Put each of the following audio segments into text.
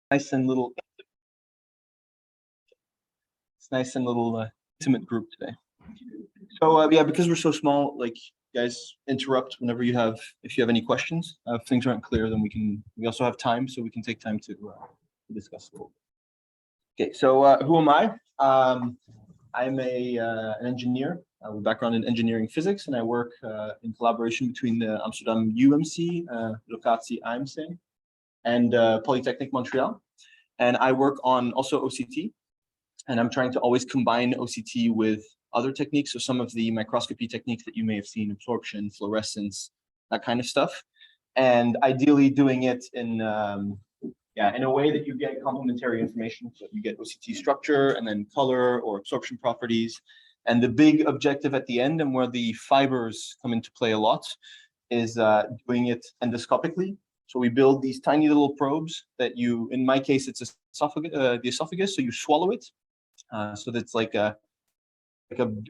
Nice and little. It's nice and little intimate group today. So yeah, because we're so small, like guys, interrupt whenever you have, if you have any questions. If things aren't clear, then we also have time, so we can take time to discuss a little bit. Okay, so who am I? I'm an engineer with background in engineering physics, and I work in collaboration between the Amsterdam UMC, locatie AMC, and Polytechnic Montreal. And I work on also OCT, and I'm trying to always combine OCT with other techniques. So some of the microscopy techniques that you may have seen, absorption, fluorescence, that kind of stuff. And ideally doing it in a way that you get complementary information. So you get OCT structure and then color or absorption properties. And the big objective at the end, and where the fibers come into play a lot, is doing it endoscopically. So we build these tiny little probes that you, in my case, it's the esophagus. So you swallow it. So that's like a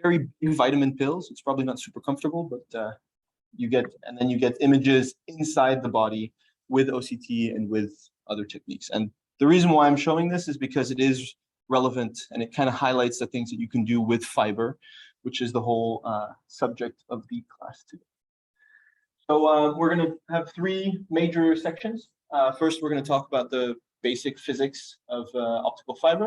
very big vitamin pill. So it's probably not super comfortable, but you get images inside the body with OCT and with other techniques. And the reason why I'm showing this is because it is relevant, and it kind of highlights the things that you can do with fiber, which is the whole subject of the class today. So we're going to have three major sections. First, we're going to talk about the basic physics of optical fiber,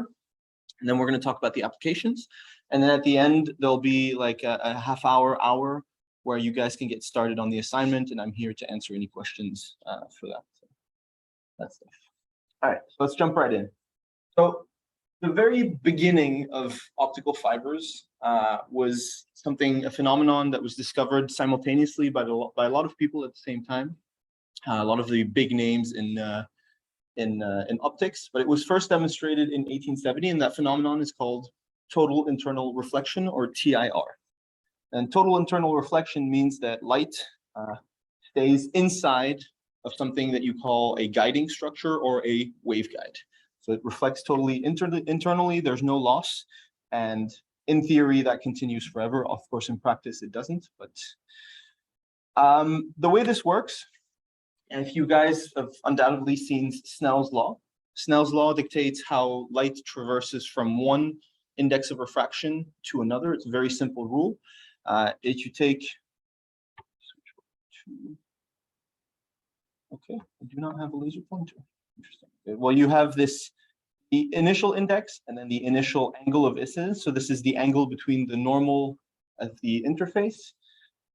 and then we're going to talk about the applications. And then at the end, there'll be like a half hour where you guys can get started on the assignment, and I'm here to answer any questions for that. So that's stuff. All right, so let's jump right in. So the very beginning of optical fibers was a phenomenon that was discovered simultaneously by a lot of people at the same time. A lot of the big names in optics, but it was first demonstrated in 1870, and that phenomenon is called total internal reflection, or TIR. And total internal reflection means that light stays inside of something that you call a guiding structure or a waveguide. So it reflects totally internally, there's no loss. And in theory, that continues forever. Of course, in practice, it doesn't. But the way this works, and if you guys have undoubtedly seen Snell's law dictates how light traverses from one index of refraction to another. It's a very simple rule. If you take, okay, I do not have a laser pointer. Interesting. Okay. Well, you have the initial index and then the initial angle of incidence. So this is the angle between the normal at the interface.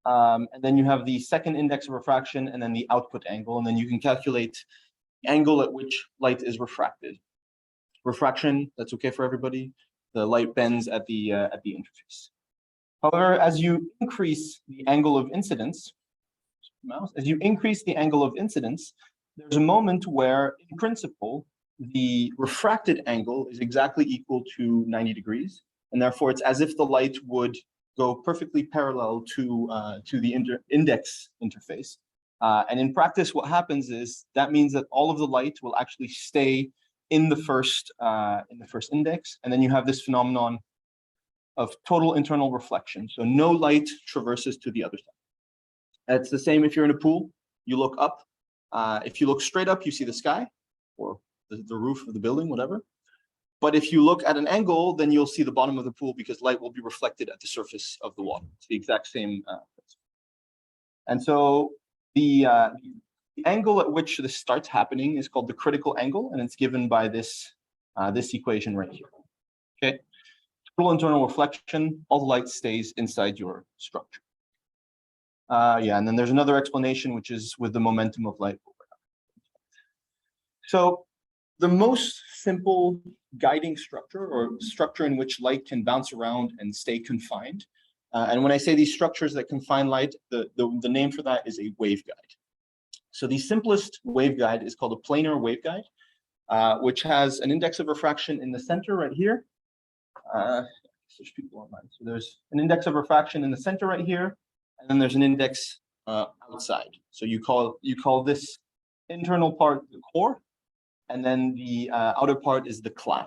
And then you have the second index of refraction and then the output angle. And then you can calculate the angle at which light is refracted. Refraction, that's okay for everybody. The light bends at the interface. However, as you increase the angle of incidence, there's a moment where, in principle, the refracted angle is exactly equal to 90 degrees, and therefore it's as if the light would go perfectly parallel to the index interface. And in practice, what happens is that means that all of the light will actually stay in the first index, and then you have this phenomenon of total internal reflection. So no light traverses to the other side. It's the same if you're in a pool. You look up. If you look straight up, you see the sky or the roof of the building, whatever. But if you look at an angle, then you'll see the bottom of the pool because light will be reflected at the surface of the water. It's the exact same principle. And so the angle at which this starts happening is called the critical angle, and it's given by this equation right here. Okay. Total internal reflection, all the light stays inside your structure. Yeah, and then there's another explanation, which is with the momentum of light. So the most simple guiding structure, or structure in which light can bounce around and stay confined. And when I say these structures that confine light, the name for that is a waveguide. So the simplest waveguide is called a planar waveguide, which has an index of refraction in the center right here. There's people online. So there's an index of refraction in the center right here, and then there's an index outside. So you call this internal part the core, and then the outer part is the clad.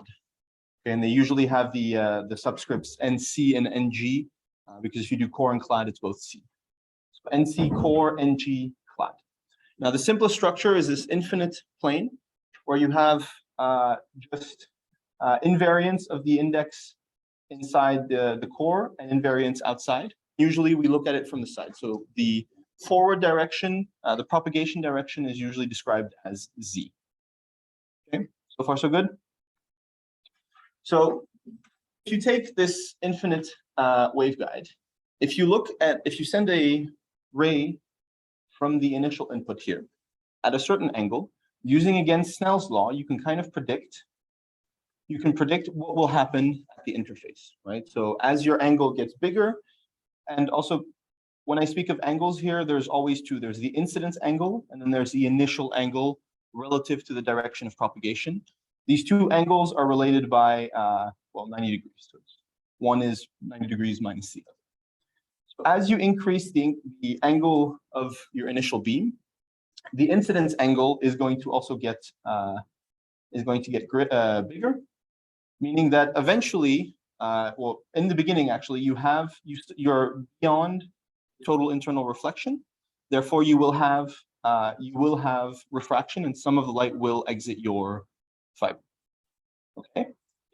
Okay, and they usually have the subscripts NC and NG because if you do core and clad, it's both C. So NC core, NG clad. Now the simplest structure is this infinite plane where you have just invariance of the index inside the core and invariance outside. Usually we look at it from the side. So the forward direction, the propagation direction is usually described as Z. Okay, so far so good? So if you take this infinite waveguide, if you send a ray from the initial input here at a certain angle, using again Snell's law, you can kind of predict what will happen at the interface, right? So as your angle gets bigger, and also when I speak of angles here, there's always two. There's the incidence angle, and then there's the initial angle relative to the direction of propagation. These two angles are related by, 90 degrees. So one is 90 degrees minus C. So as you increase the angle of your initial beam, the incidence angle is going to also get bigger, meaning that eventually, in the beginning, actually, you're beyond total internal reflection. Therefore, you will have refraction, and some of the light will exit your fiber. Okay.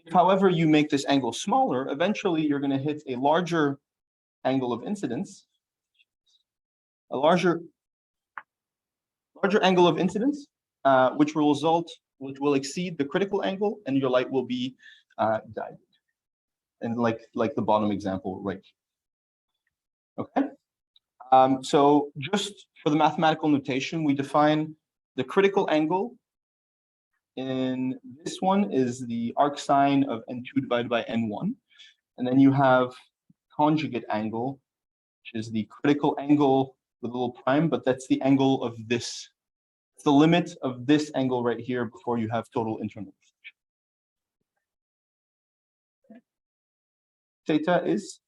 If, however, you make this angle smaller, eventually you're going to hit a larger angle of incidence, which will exceed the critical angle, and your light will be guided. And like the bottom example right here. Okay. So just for the mathematical notation, we define the critical angle in this one is the arc sine of n2 divided by n1. And then you have conjugate angle, which is the critical angle with a little prime, but that's the angle of this. It's the limit of this angle right here before you have total internal reflection. Theta is?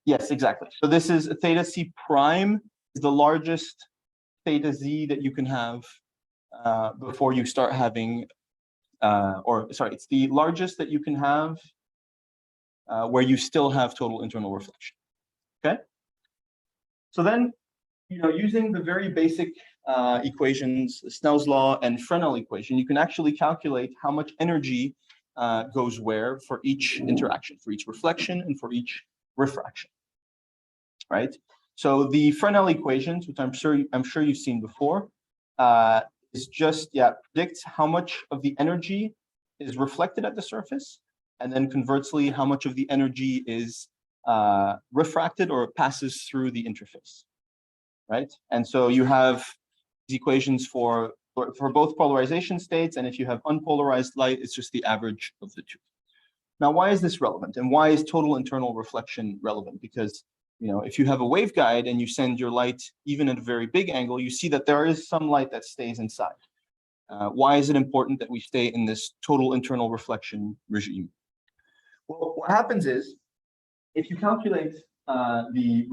Yes, exactly. So this is theta C prime is the largest theta Z that you can have before you start having, it's the largest that you can have where you still have total internal reflection. Okay. So then, using the very basic equations, Snell's law and Fresnel equation, you can actually calculate how much energy goes where for each interaction, for each reflection and for each refraction. Right. So the Fresnel equations, which I'm sure you've seen before, is just predicts how much of the energy is reflected at the surface, and then conversely how much of the energy is refracted or passes through the interface. Right. And so you have these equations for both polarization states, and if you have unpolarized light, it's just the average of the two. Now, why is this relevant, and why is total internal reflection relevant? Because if you have a waveguide and you send your light even at a very big angle, you see that there is some light that stays inside. Why is it important that we stay in this total internal reflection regime? Well, what happens is, if you calculate the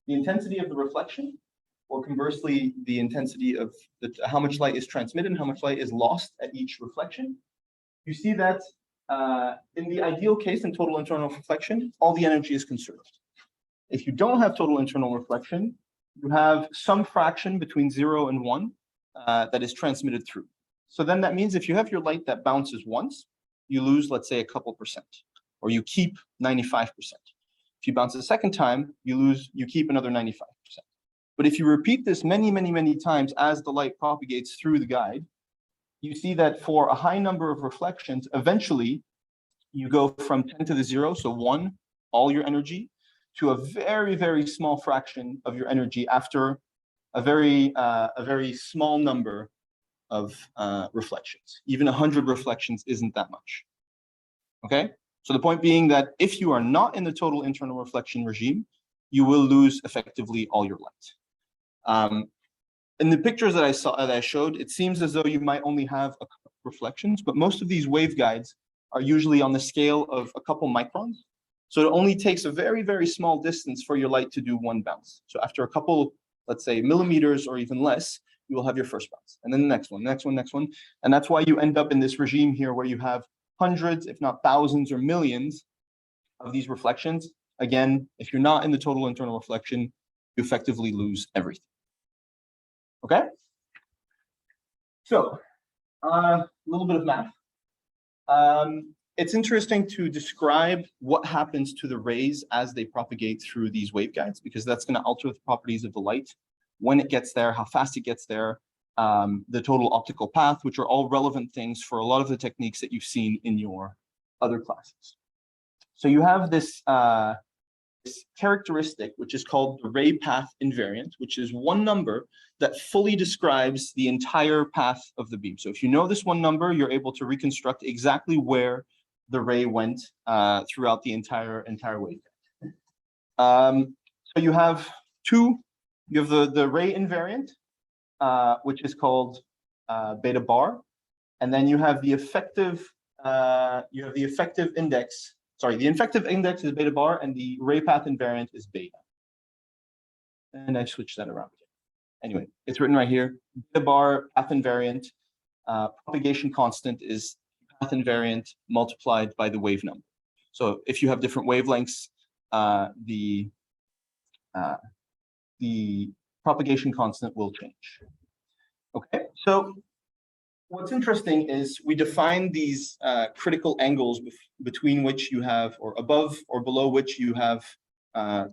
intensity of the reflection, or conversely, the intensity of how much light is transmitted and how much light is lost at each reflection, you see that in the ideal case in total internal reflection, all the energy is conserved. If you don't have total internal reflection, you have some fraction between 0 and 1 that is transmitted through. So then that means if you have your light that bounces once, you lose, let's say, a couple percent, or you keep 95%. If you bounce a second time, you keep another 95%. But if you repeat this many, many, many times as the light propagates through the guide, you see that for a high number of reflections, eventually you go from 10 to the 0, so 1, all your energy, to a very, very small fraction of your energy after a very small number of reflections. Even 100 reflections isn't that much. Okay, so the point being that if you are not in the total internal reflection regime, you will lose effectively all your light. In the pictures that I showed, it seems as though you might only have a couple of reflections, but most of these waveguides are usually on the scale of a couple microns. So it only takes a very, very small distance for your light to do one bounce. So after a couple, let's say millimeters or even less, you will have your first bounce. And then the next one, next one, next one. And that's why you end up in this regime here where you have hundreds, if not thousands or millions of these reflections. Again, if you're not in the total internal reflection, you effectively lose everything. Okay? So, a little bit of math. It's interesting to describe what happens to the rays as they propagate through these waveguides, because that's going to alter the properties of the light, when it gets there, how fast it gets there, the total optical path, which are all relevant things for a lot of the techniques that you've seen in your other classes. So you have this, this characteristic, which is called the ray path invariant, which is one number that fully describes the entire path of the beam. So if you know this one number, you're able to reconstruct exactly where the ray went throughout the entire waveguide. So you have the ray invariant, which is called beta bar, and then you have the effective index. Sorry, the effective index is beta bar, and the ray path invariant is beta. And I switched that around again. Anyway, it's written right here. Beta bar, path invariant, propagation constant is path invariant multiplied by the wave number. So if you have different wavelengths, the propagation constant will change. Okay, so what's interesting is we define these critical angles between which you have, or above or below which you have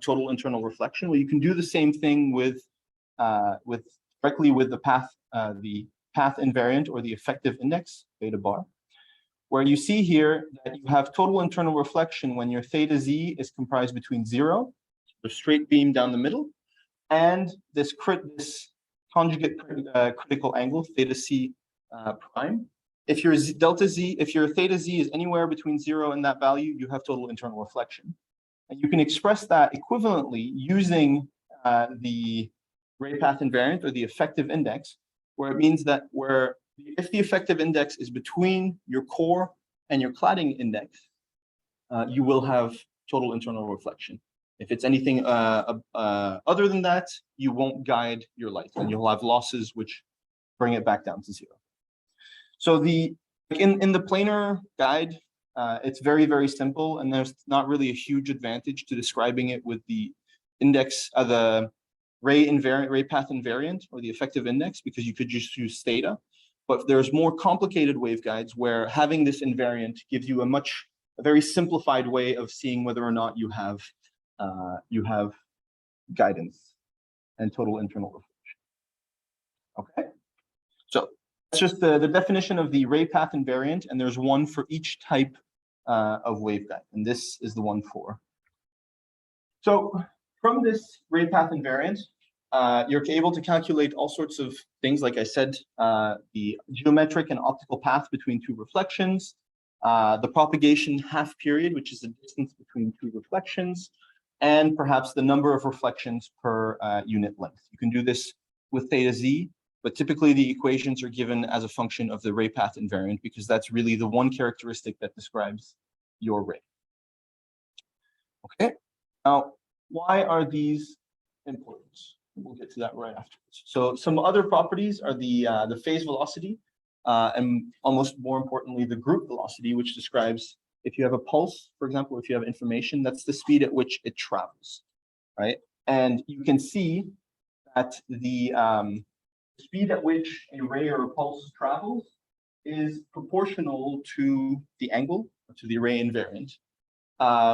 total internal reflection. Well, you can do the same thing with directly with the path invariant or the effective index, beta bar, where you see here that you have total internal reflection when your theta z is comprised between 0, the straight beam down the middle, and this conjugate critical angle, theta c prime. If your delta z, if your theta z is anywhere between 0 and that value, you have total internal reflection. And you can express that equivalently using the ray path invariant or the effective index, where it means that if the effective index is between your core and your cladding index, you will have total internal reflection. If it's anything other than that, you won't guide your light, and you'll have losses which bring it back down to 0. So in the planar guide, it's very, very simple, and there's not really a huge advantage to describing it with the index, the ray path invariant or the effective index, because you could just use theta. But there's more complicated waveguides where having this invariant gives you a very simplified way of seeing whether or not you have guidance and total internal reflection. Okay, so that's just the definition of the ray path invariant, and there's one for each type of waveguide, and this is the one for. So from this ray path invariant, you're able to calculate all sorts of things, like I said, the geometric and optical path between two reflections, the propagation half period, which is the distance between two reflections, and perhaps the number of reflections per unit length. You can do this with theta z, but typically the equations are given as a function of the ray path invariant, because that's really the one characteristic that describes your ray. Okay, now why are these important? We'll get to that right afterwards. So some other properties are the phase velocity, and almost more importantly, the group velocity, which describes if you have a pulse, for example, if you have information, that's the speed at which it travels, right? And you can see that the speed at which a ray or a pulse travels is proportional to the angle, to the ray invariant,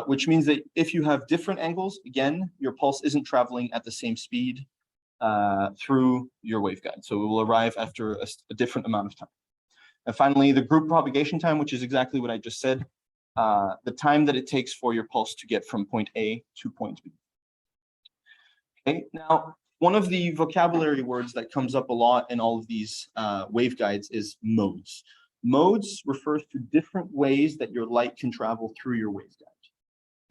which means that if you have different angles, again, your pulse isn't traveling at the same speed through your waveguide. So it will arrive after a different amount of time. And finally, the group propagation time, which is exactly what I just said, the time that it takes for your pulse to get from point A to point B. Okay, now, one of the vocabulary words that comes up a lot in all of these waveguides is modes. Modes refers to different ways that your light can travel through your waveguide.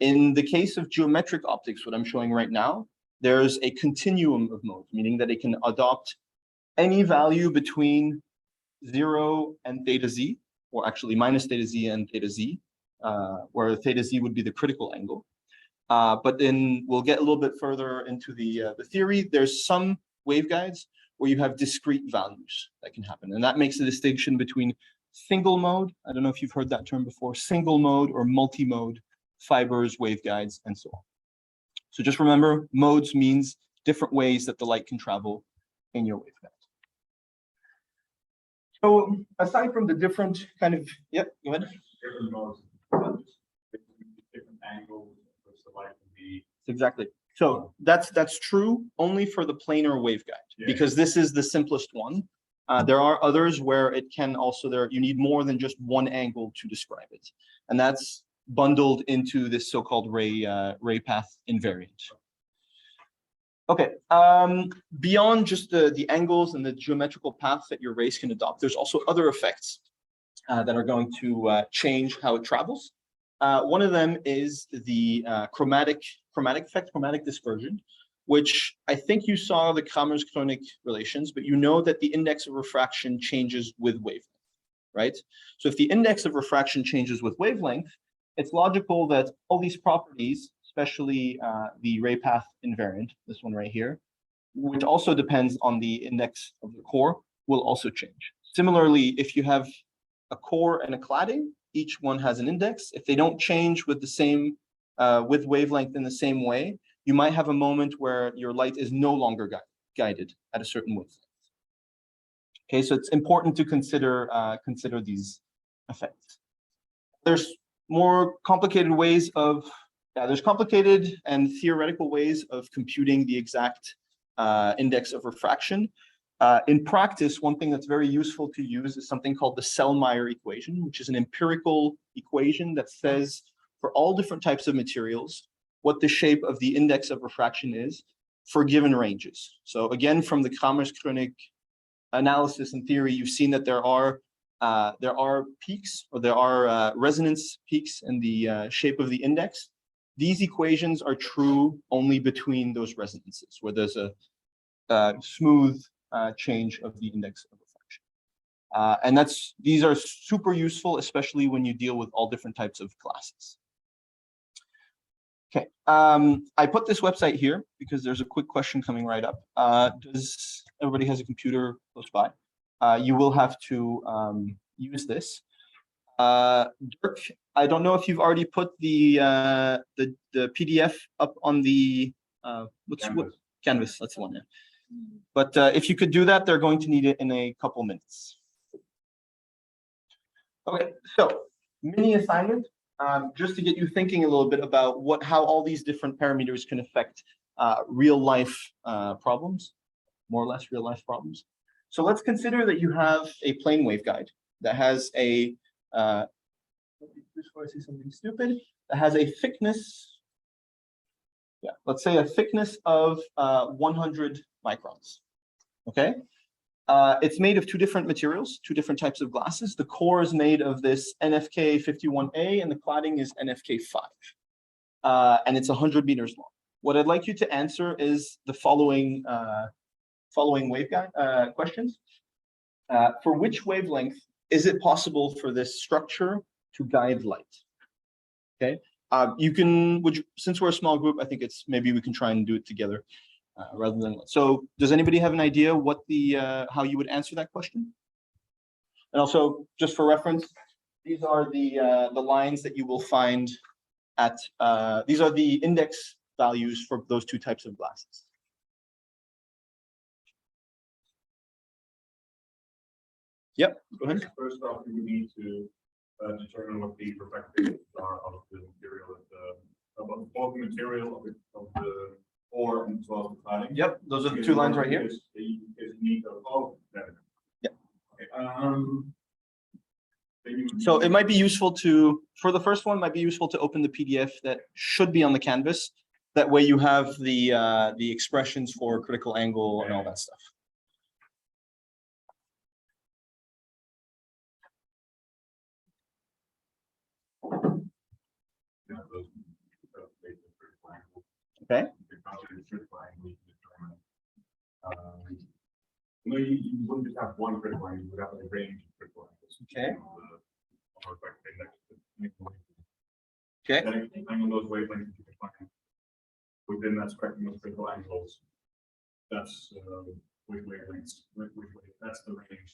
In the case of geometric optics, what I'm showing right now, there's a continuum of modes, meaning that it can adopt any value between 0 and theta z, or actually minus theta z and theta z, where theta z would be the critical angle. But then we'll get a little bit further into the theory. There's some waveguides where you have discrete values that can happen. And that makes a distinction between single mode, I don't know if you've heard that term before, single mode or multi-mode fibers, waveguides, and so on. So just remember, modes means different ways that the light can travel in your waveguide. So aside from the different kind of, yep, go ahead. Different modes, different angles, which the light can be. Exactly. So that's true only for the planar waveguide, because this is the simplest one. There are others where it can also, you need more than just one angle to describe it. And that's bundled into this so-called ray path invariant. Okay, beyond just the angles and the geometrical paths that your rays can adopt, there's also other effects that are going to change how it travels. One of them is the chromatic effect, chromatic dispersion, which I think you saw the Kramers-Kronig relations, but you know that the index of refraction changes with wavelength, right? So if the index of refraction changes with wavelength, it's logical that all these properties, especially the ray path invariant, this one right here, which also depends on the index of the core, will also change. Similarly, if you have a core and a cladding, each one has an index. If they don't change with the same, with wavelength in the same way, you might have a moment where your light is no longer guided at a certain wavelength. Okay, so it's important to consider these effects. There's more complicated ways of, there's complicated and theoretical ways of computing the exact index of refraction. In practice, one thing that's very useful to use is something called the Cellmeyer Equation, which is an empirical equation that says for all different types of materials, what the shape of the index of refraction is for given ranges. So again, from the Kramers-Kronig analysis and theory, you've seen that there are peaks, or there are resonance peaks in the shape of the index. These equations are true only between those resonances, where there's a smooth change of the index of refraction. And these are super useful, especially when you deal with all different types of classes. Okay, I put this website here because there's a quick question coming right up. Does everybody has a computer close by? You will have to use this. Dirk, I don't know if you've already put the PDF up on the Canvas. That's the one. Yeah. But if you could do that, they're going to need it in a couple minutes. Okay, so mini assignment, just to get you thinking a little bit about how all these different parameters can affect real life problems, more or less real life problems. So let's consider that you have a plane waveguide that has a before I say something stupid, that has a thickness, let's say a thickness of 100 microns. Okay, it's made of two different materials, two different types of glasses. The core is made of this NFK 51A, and the cladding is NFK 5, and it's 100 meters long. What I'd like you to answer is the following waveguide questions. For which wavelength is it possible for this structure to guide light? Okay, since we're a small group, I think maybe we can try and do it together rather than. So, does anybody have an idea what how you would answer that question? And also, just for reference, these are the lines that you will find at. These are the index values for those two types of glasses. Yep, go ahead. First off, we need to determine what the perfectivities are of the material, of both the material of the core and as well as the cladding. Yep, those are the two lines right here. Yeah. Okay. So it might be useful for the first one, might be useful to open the PDF that should be on the canvas. That way you have the expressions for critical angle and all that stuff. Okay. You wouldn't just have one critical angle, you would have a range of critical angles. Okay. Okay. Depending on those wavelengths you can find within that spectrum of critical angles. That's which wavelengths, that's the range.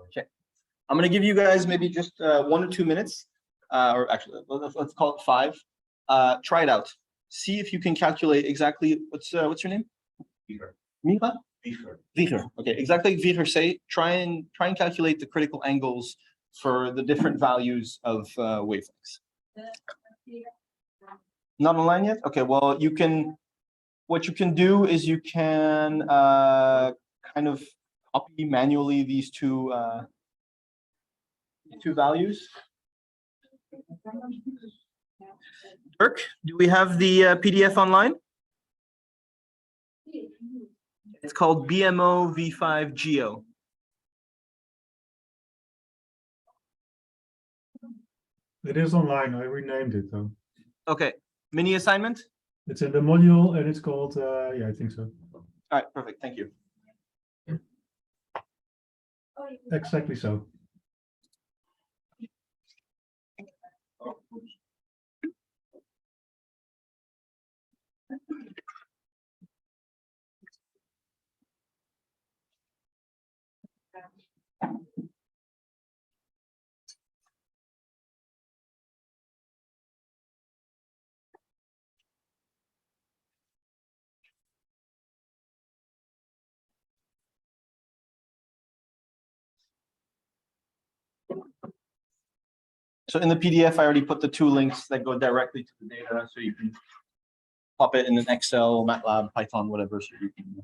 Okay. I'm going to give you guys maybe just 1 or 2 minutes, or actually let's call it 5. Try it out. See if you can calculate exactly what's your name? Viecher. Mira? Viecher. Viecher. Okay, exactly like Viecher say. Try and calculate the critical angles for the different values of wavelengths. Not online yet? Okay, well you can. What you can do is you can kind of copy manually these two values. Dirk, do we have the PDF online? It's called BMO V5 Geo. It is online. I renamed it though. Okay, mini assignment? It's in the module and it's called, yeah, I think so. All right, perfect, thank you. Exactly so. So in the PDF, I already put the 2 links that go directly to the data, so you can pop it in an Excel, MATLAB, Python, whatever, so you can.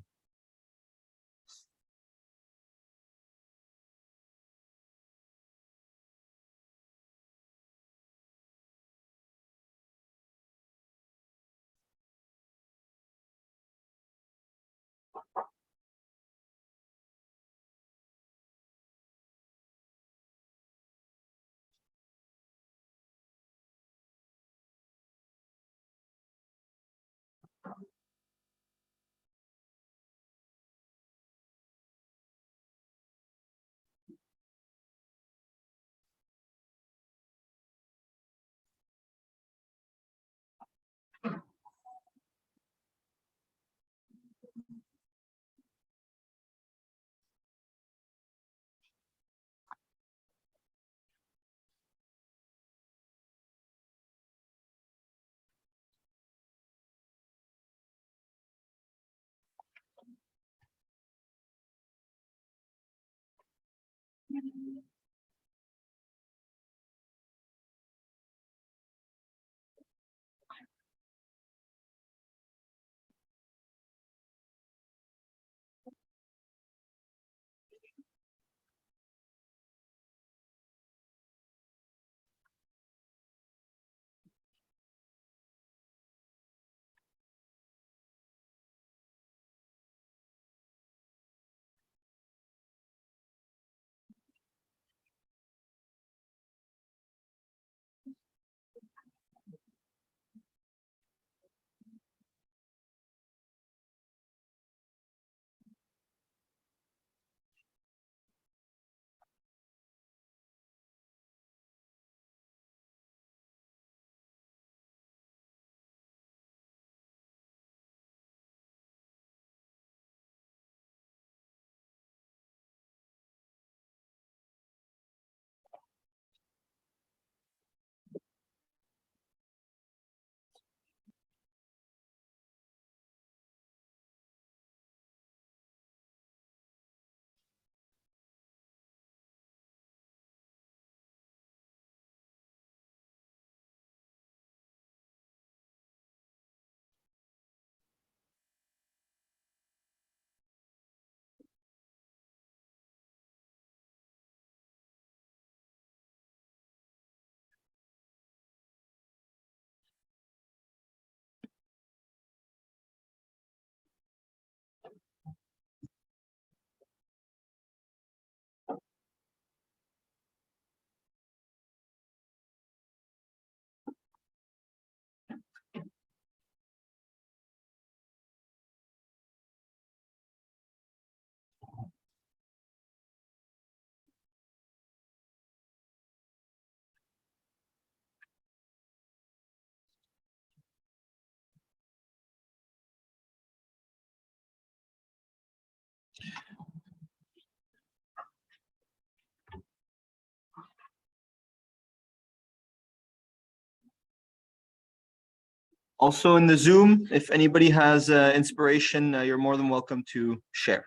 Also in the Zoom, if anybody has inspiration, you're more than welcome to share.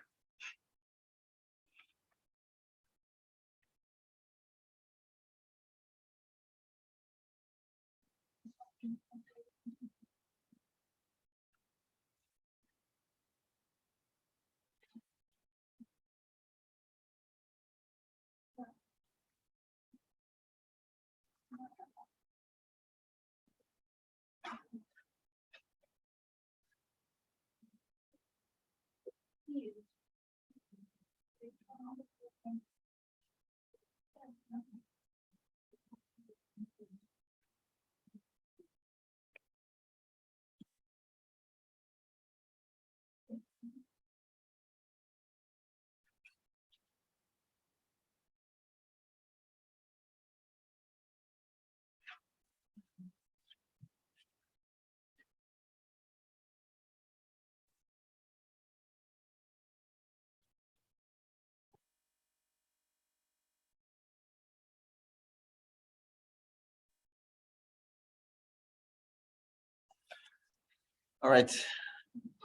All right.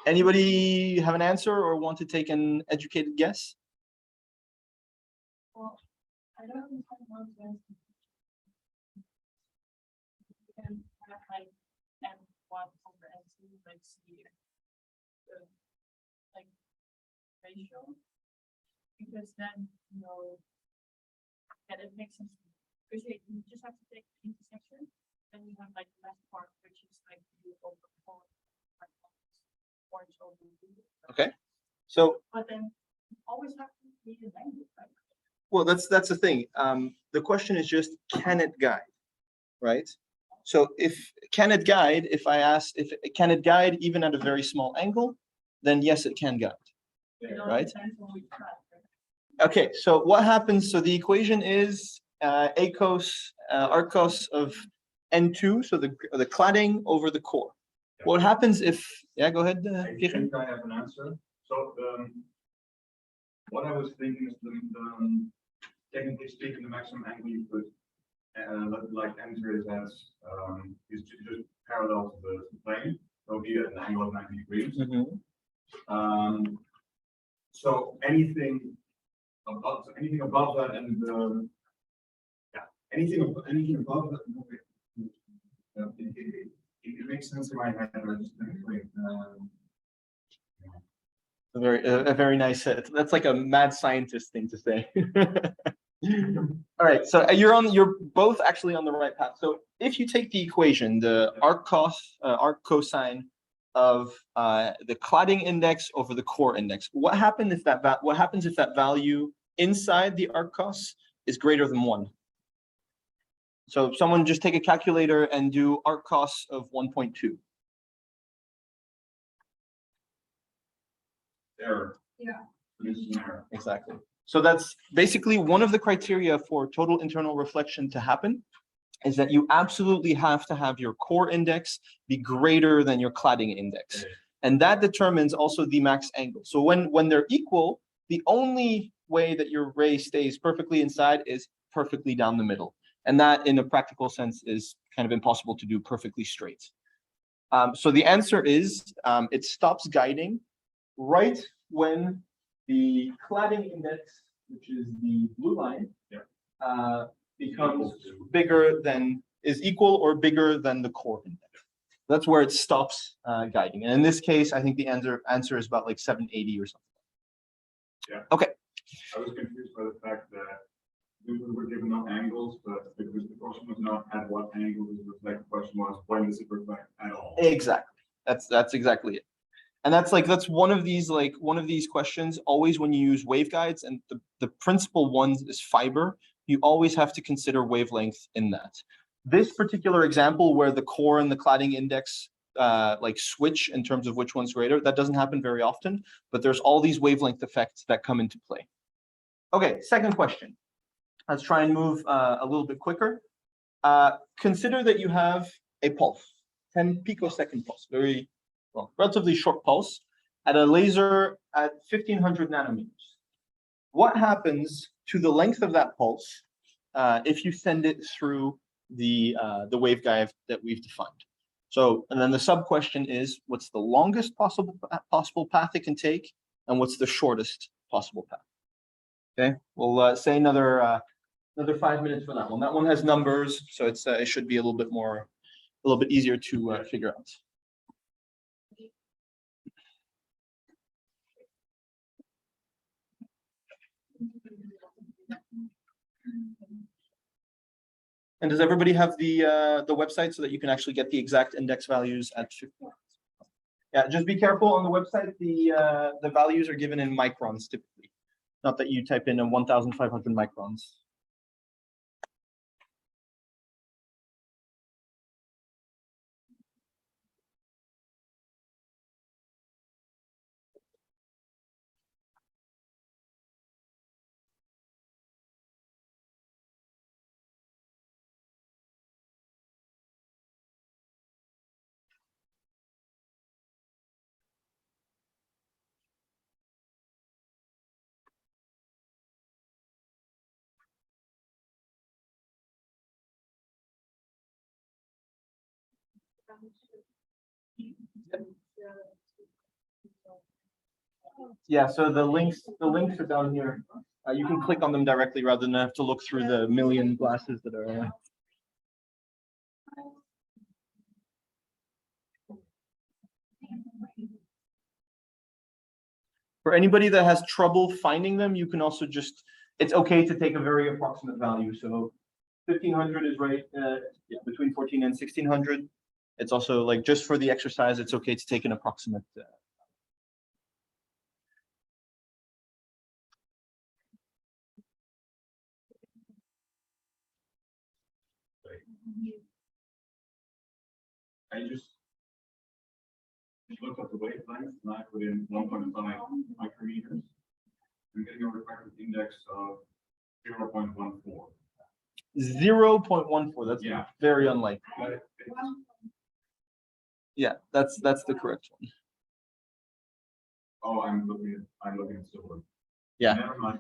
Anybody have an answer or want to take an educated guess? Well, I don't understand how to answer. You can have like M1 over M2, like see the like ratio. Because then you know that it makes sense. Because you just have to take the intersection, then you have like the last part, which is like you over 4 points over 2. Okay. So, But then you always have to be an angle, right? well, that's the thing. The question is just, can it guide, right? So if can it guide, if I ask if can it guide even at a very small angle, then yes, it can guide. It all Right. depends on which side, right? Okay, so what happens? So the equation is arccos of N2, so the cladding over the core. What happens if, yeah, go ahead, I Peter. think I have an answer. So, what I was thinking is technically speaking, the maximum angle you could like enter is as is just parallel to the plane. So be at an angle of 90 degrees. So anything above that, and anything above that. It makes sense in my head. But I just think, A very nice. That's like a mad scientist thing to say. All right, so you're both actually on the right path. So if you take the equation, the arc cosine of the cladding index over the core index, what happens if that value inside the arc cos is greater than 1? So someone just take a calculator and do arc cos of 1.2. error. Yeah. This is an error. Exactly. So that's basically one of the criteria for total internal reflection to happen, is that you absolutely have to have your core index be greater than your cladding index. And that determines also the max angle. So when they're equal, the only way that your ray stays perfectly inside is perfectly down the middle. And that in a practical sense is kind of impossible to do perfectly straight. So the answer is it stops guiding right when the cladding index, which is the blue line, becomes bigger than, is equal or bigger than the core index. That's where it stops guiding. And in this case, I think the answer is about like 780 or something. Yeah. Okay. I was confused by the fact that we were given no angles, but because the question was not at what angle does it reflect, the question was when does it reflect at all? Exactly. That's exactly it. And that's one of these questions always when you use waveguides, and the principal ones is fiber. You always have to consider wavelength in that. This particular example where the core and the cladding index like switch in terms of which one's greater, that doesn't happen very often, but there's all these wavelength effects that come into play. Okay, second question. Let's try and move a little bit quicker. Consider that you have a pulse, 10 picosecond pulse, very well, relatively short pulse at a laser at 1500 nanometers. What happens to the length of that pulse if you send it through the waveguide that we've defined? So, and then the sub question is, what's the longest possible path it can take, and what's the shortest possible path? Okay, we'll say another 5 minutes for that one. That one has numbers, so it should be a little bit easier to figure out. And does everybody have the website so that you can actually get the exact index values at 50? Yeah, just be careful on the website. The values are given in microns typically, not that you type in a 1,500 microns. Yeah, so the links are down here. You can click on them directly rather than have to look through the million glasses that are. For anybody that has trouble finding them, you can also just, it's okay to take a very approximate value. So 1,500 is right, yeah, between 14 and 1,600. It's also like, just for the exercise, it's okay to take an approximate. I just looked at the wavelength and I put in 1.5 micrometers. I'm getting a refractive index of 0.14. 0.14, that's Yeah. very unlikely. But it's Yeah, that's the correct one. Oh, I'm looking at silver. Yeah. Never mind.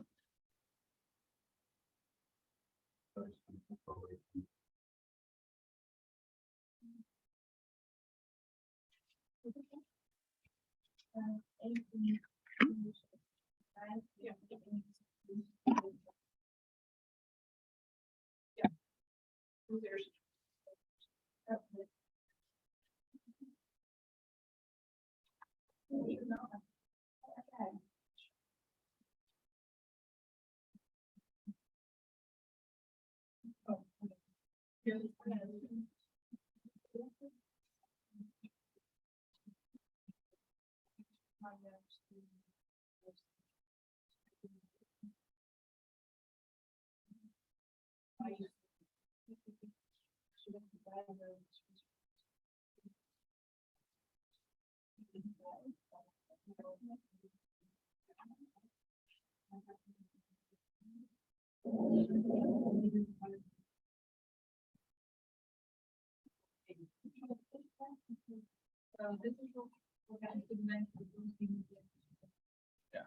Yeah.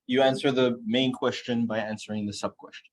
You answer the main question by answering the sub question.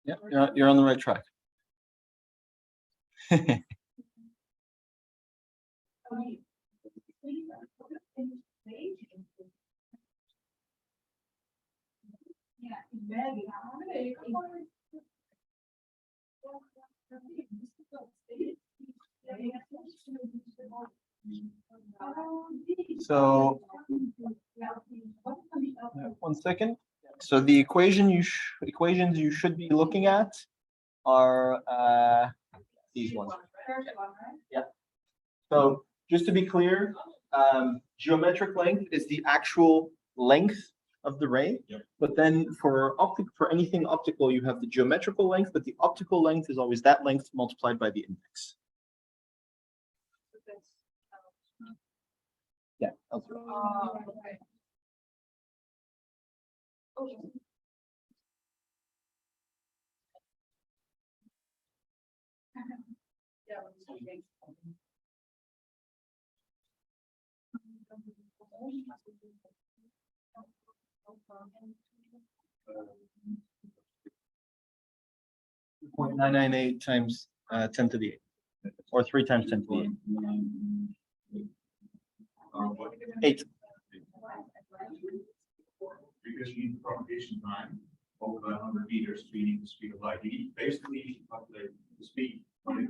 Yeah, you're on the right track. So, one second. So the equations you should be looking at are these ones. Yeah. So just to be clear, geometric length is the actual length of the ray. Yep. But then for anything optical, you have the geometrical length, but the optical length is always that length multiplied by the index. Yeah. Okay. Point 998 times 10 to the 8, or 3 times 10 to the 8. 8. Because you need the propagation time over 100 meters to need the speed of light. You need basically calculate the speed when it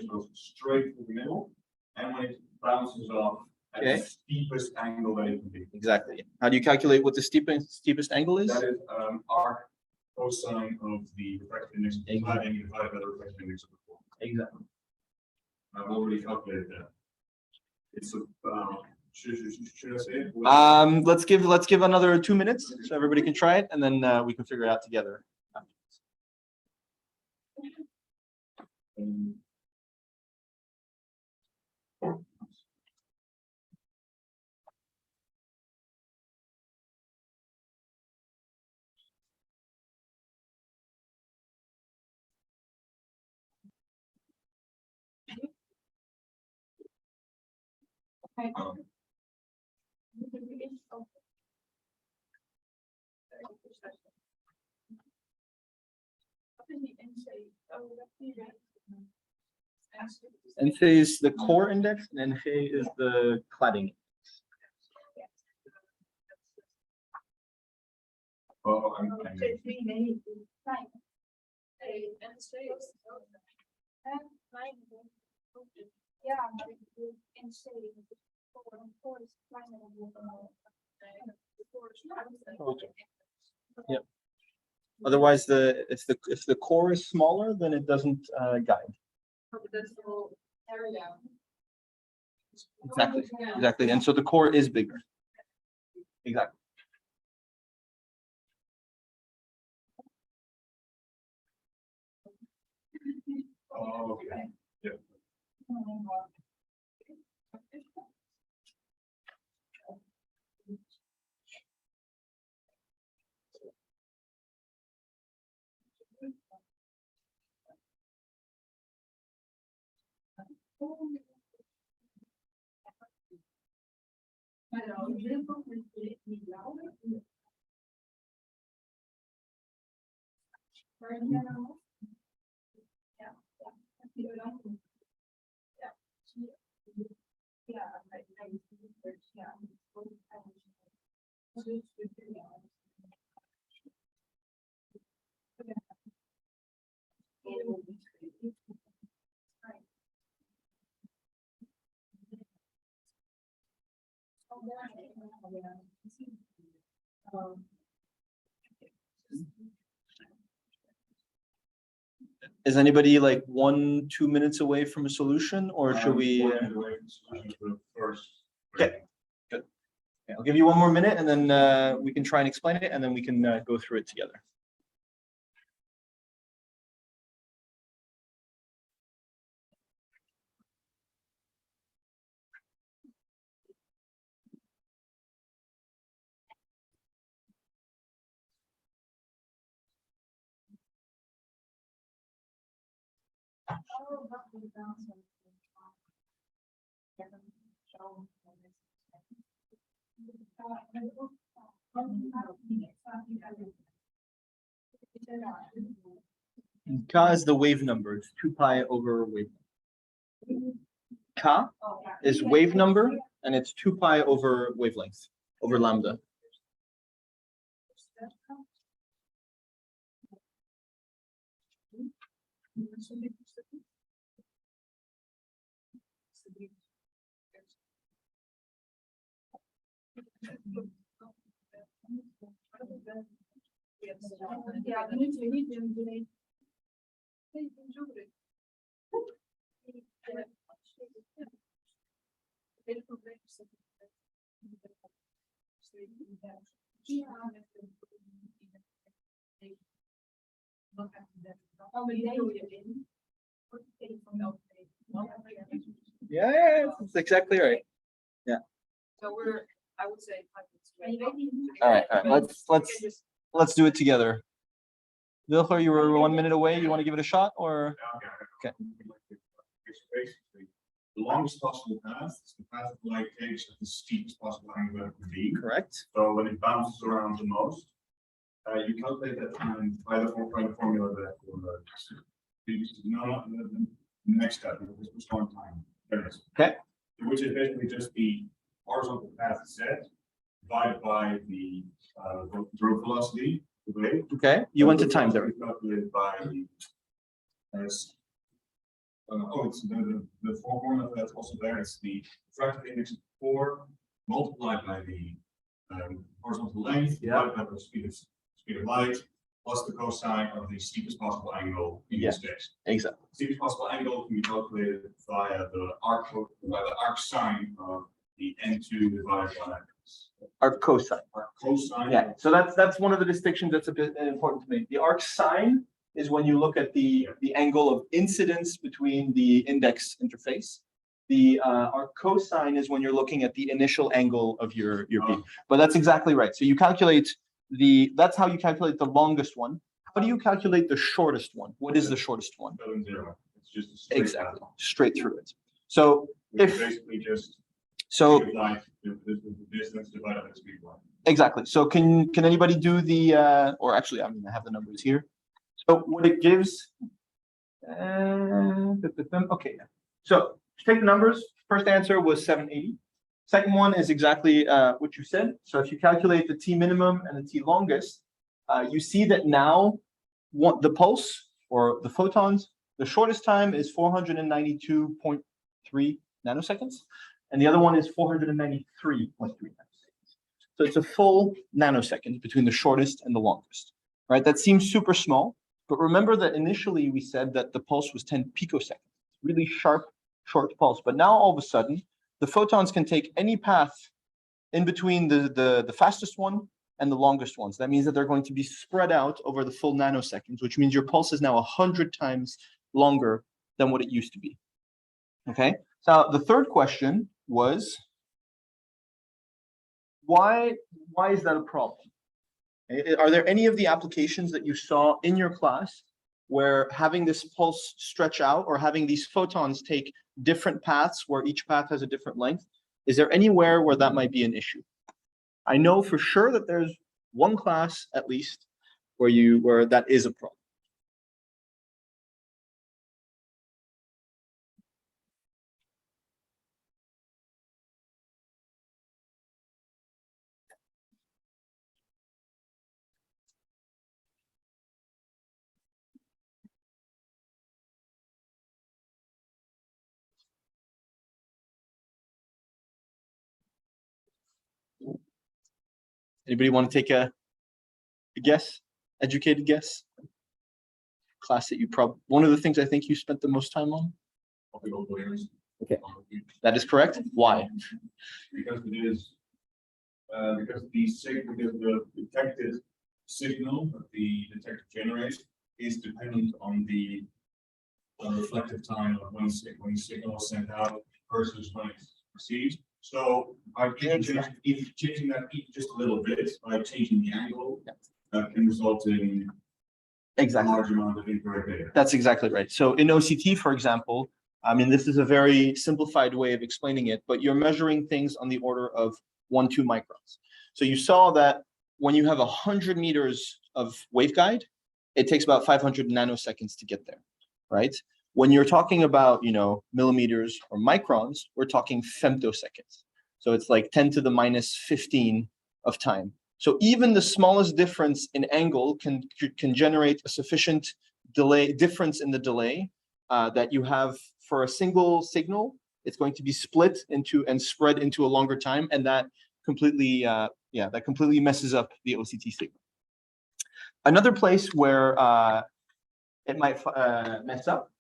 goes straight through the middle and when it bounces off at Okay. the steepest angle that it can be. Exactly. How do you calculate what the steepest angle is? That is arc cosine of the refractive index of the Exactly. cladding divided by the refractive index of the form. Exactly. I've already calculated that. It's about, should I say it? Let's give another 2 minutes so everybody can try it, and then we can figure it out together. NC is the core index, and NC is the cladding. Oh, Yep. Otherwise, if the core is smaller, then it doesn't guide. Exactly. And so the core is bigger. Exactly. Oh, okay. Yeah. Is anybody like 1-2 minutes away from a solution, or should we? 4 minutes away from solution for the first. Okay, good. Okay, I'll give you 1 more minute, and then we can try and explain it, and then we can go through it together. K is the wave number. It's 2 pi over wave. K is wave number, and it's 2 pi over wavelength, over lambda. Yeah, that's exactly right. Yeah. So we're, I would say. All right. Let's do it together. Wilfer, you were 1 minute away. You want to give it a shot, or? Okay. Basically, the longest possible path is the path of light takes at the steepest possible angle that could be. Correct. So when it bounces around the most, you calculate that time by the formula that no, the next step, because we're still on time. There it is. Okay. Which is basically just the horizontal path Z divided by the rope velocity. Okay. You went to time there. Calculated by the it's the formula that's also there. It's the refractive index of 4 multiplied by the horizontal length divided by the speed of light plus the cosine of the steepest possible angle in this case. Exactly. Steepest possible angle can be calculated via the arc sine of the n2 divided by Arc cosine. arc cosine. Yeah. So that's one of the distinctions that's a bit important to make. The arc sine is when you look at the angle of incidence between the index interface. The arc cosine is when you're looking at the initial angle of your beam. But that's exactly right. So you calculate that's how you calculate the longest one. How do you calculate the shortest one? What is the shortest one? 7, 0. It's just a straight Exactly. path. Straight through it. So Which if basically just so speed of light, the distance divided by the speed of light. exactly. So can anybody do the or actually I have the numbers here. So what it gives okay. So take the numbers. First answer was 780. Second one is exactly what you said. So if you calculate the T minimum and the T longest, you see that now the pulse or the photons, the shortest time is 492.3 nanoseconds, and the other one is 493.3 nanoseconds. So it's a full nanosecond between the shortest and the longest, right? That seems super small, but remember that initially we said that the pulse was 10 picoseconds, really sharp, short pulse. But now all of a sudden, the photons can take any path in between the fastest one and the longest ones. That means that they're going to be spread out over the full nanoseconds, which means your pulse is now 100 times longer than what it used to be. Okay, so the third question was, why is that a problem? Are there any of the applications that you saw in your class where having this pulse stretch out or having these photons take different paths where each path has a different length? Is there anywhere where that might be an issue? I know for sure that there's one class at least where that is a problem. Anybody want to take a guess? Educated guess? Class that you one of the things I think you spent the most time on? Optical layers. Okay. That is correct. Why? Because it is, because the detected signal that the detector generates is dependent on the reflective time of when the signal is sent out versus when it's received. So by changing that even just a little bit, by changing the angle, can result in a large amount of incorrect data. That's exactly right. So in OCT, for example, I mean, this is a very simplified way of explaining it, but you're measuring things on the order of 1-2 microns. So you saw that when you have 100 meters of waveguide, it takes about 500 nanoseconds to get there, right? When you're talking about, millimeters or microns, we're talking femtoseconds. So it's like 10 to the minus 15 of time. So even the smallest difference in angle can generate a sufficient difference in the delay that you have for a single signal. It's going to be split into and spread into a longer time, and that completely messes up the OCT signal. Another place where it might mess up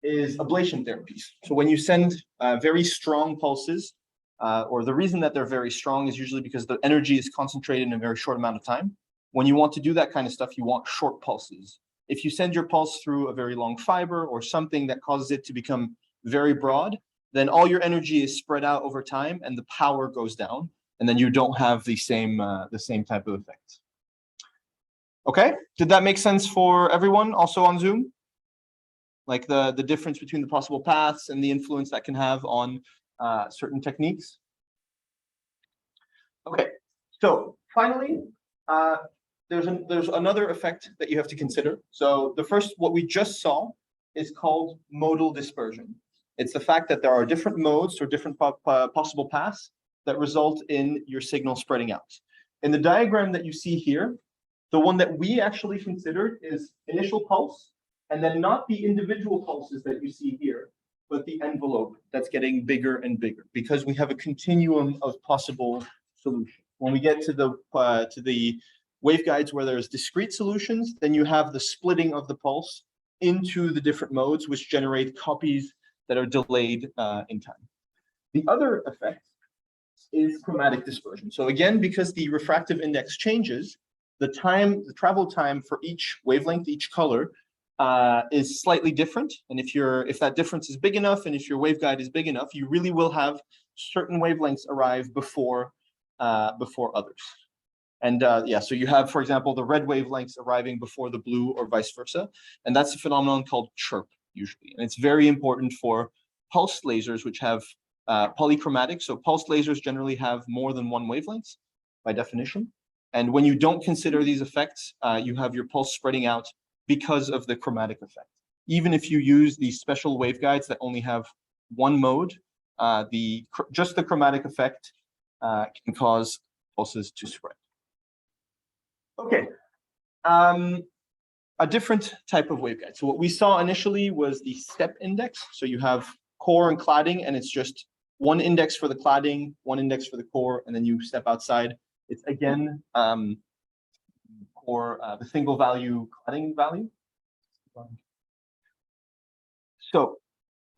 is ablation therapies. So when you send very strong pulses, or the reason that they're very strong is usually because the energy is concentrated in a very short amount of time. When you want to do that kind of stuff, you want short pulses. If you send your pulse through a very long fiber or something that causes it to become very broad, then all your energy is spread out over time and the power goes down, and then you don't have the same type of effect. Okay, did that make sense for everyone also on Zoom? Like the difference between the possible paths and the influence that can have on certain techniques. Okay, so finally, there's another effect that you have to consider. So the first, what we just saw, is called modal dispersion. It's the fact that there are different modes or different possible paths that result in your signal spreading out. In the diagram that you see here, the one that we actually considered is initial pulse, and then not the individual pulses that you see here, but the envelope that's getting bigger and bigger, because we have a continuum of possible solutions. When we get to the waveguides where there's discrete solutions, then you have the splitting of the pulse into the different modes, which generate copies that are delayed in time. The other effect is chromatic dispersion. So again, because the refractive index changes, the travel time for each wavelength, each color, is slightly different. And if that difference is big enough, and if your waveguide is big enough, you really will have certain wavelengths arrive before others. And so you have, for example, the red wavelengths arriving before the blue, or vice versa. And that's a phenomenon called chirp, usually. And it's very important for pulsed lasers, which have polychromatic. So pulsed lasers generally have more than one wavelength by definition. And when you don't consider these effects, you have your pulse spreading out because of the chromatic effect. Even if you use these special waveguides that only have one mode, just the chromatic effect can cause pulses to spread. Okay, a different type of waveguide. So what we saw initially was the step index. So you have core and cladding, and it's just one index for the cladding, one index for the core, and then you step outside. It's again the single value cladding value. So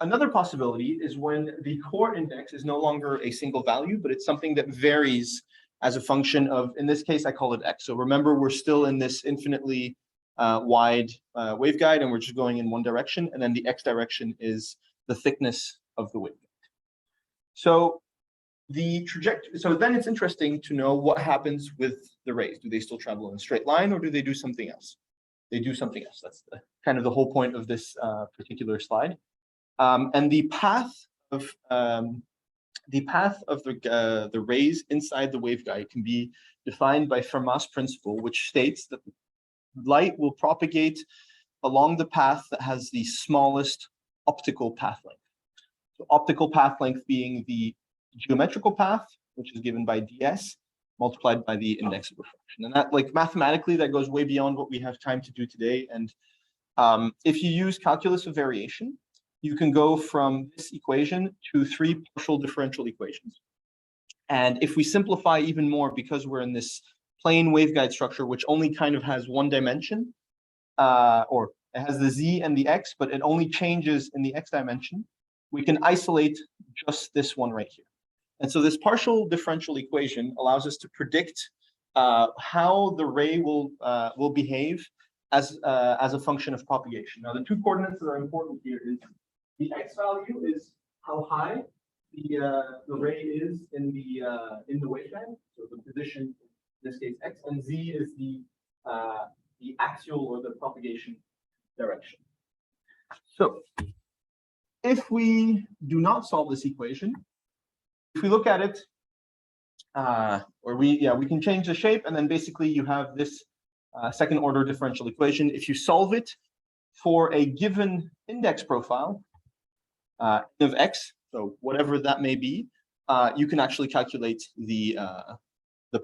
another possibility is when the core index is no longer a single value, but it's something that varies as a function of, in this case, I call it x. So remember, we're still in this infinitely wide waveguide, and we're just going in one direction, and then the x direction is the thickness of the waveguide. So the trajectory. So then it's interesting to know what happens with the rays. Do they still travel in a straight line, or do they do something else? They do something else. That's kind of the whole point of this particular slide. And the path of the path of the rays inside the waveguide can be defined by Fermat's principle, which states that light will propagate along the path that has the smallest optical path length. So optical path length being the geometrical path, which is given by ds, multiplied by the index of refraction. And that, like, mathematically, that goes way beyond what we have time to do today. And if you use calculus of variation, you can go from this equation to 3 partial differential equations. And if we simplify even more, because we're in this plane waveguide structure, which only kind of has one dimension, or it has the z and the x, but it only changes in the x dimension, we can isolate just this one right here. And so this partial differential equation allows us to predict how the ray will behave as a function of propagation. Now, the 2 coordinates that are important here is the x value is how high the ray is in the waveguide, so the position, in this case x, and z is the axial or the propagation direction. So if we do not solve this equation, if we look at it, or we can change the shape, and then basically you have this second order differential equation. If you solve it for a given index profile of x, so whatever that may be, you can actually calculate the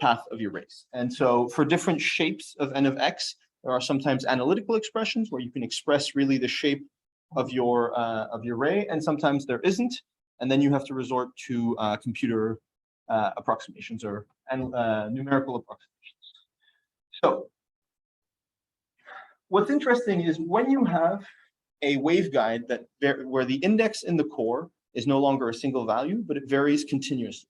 path of your rays. And so for different shapes of n of x, there are sometimes analytical expressions where you can express really the shape of your ray, and sometimes there isn't, and then you have to resort to computer approximations or numerical approximations. So what's interesting is when you have a waveguide where the index in the core is no longer a single value, but it varies continuously.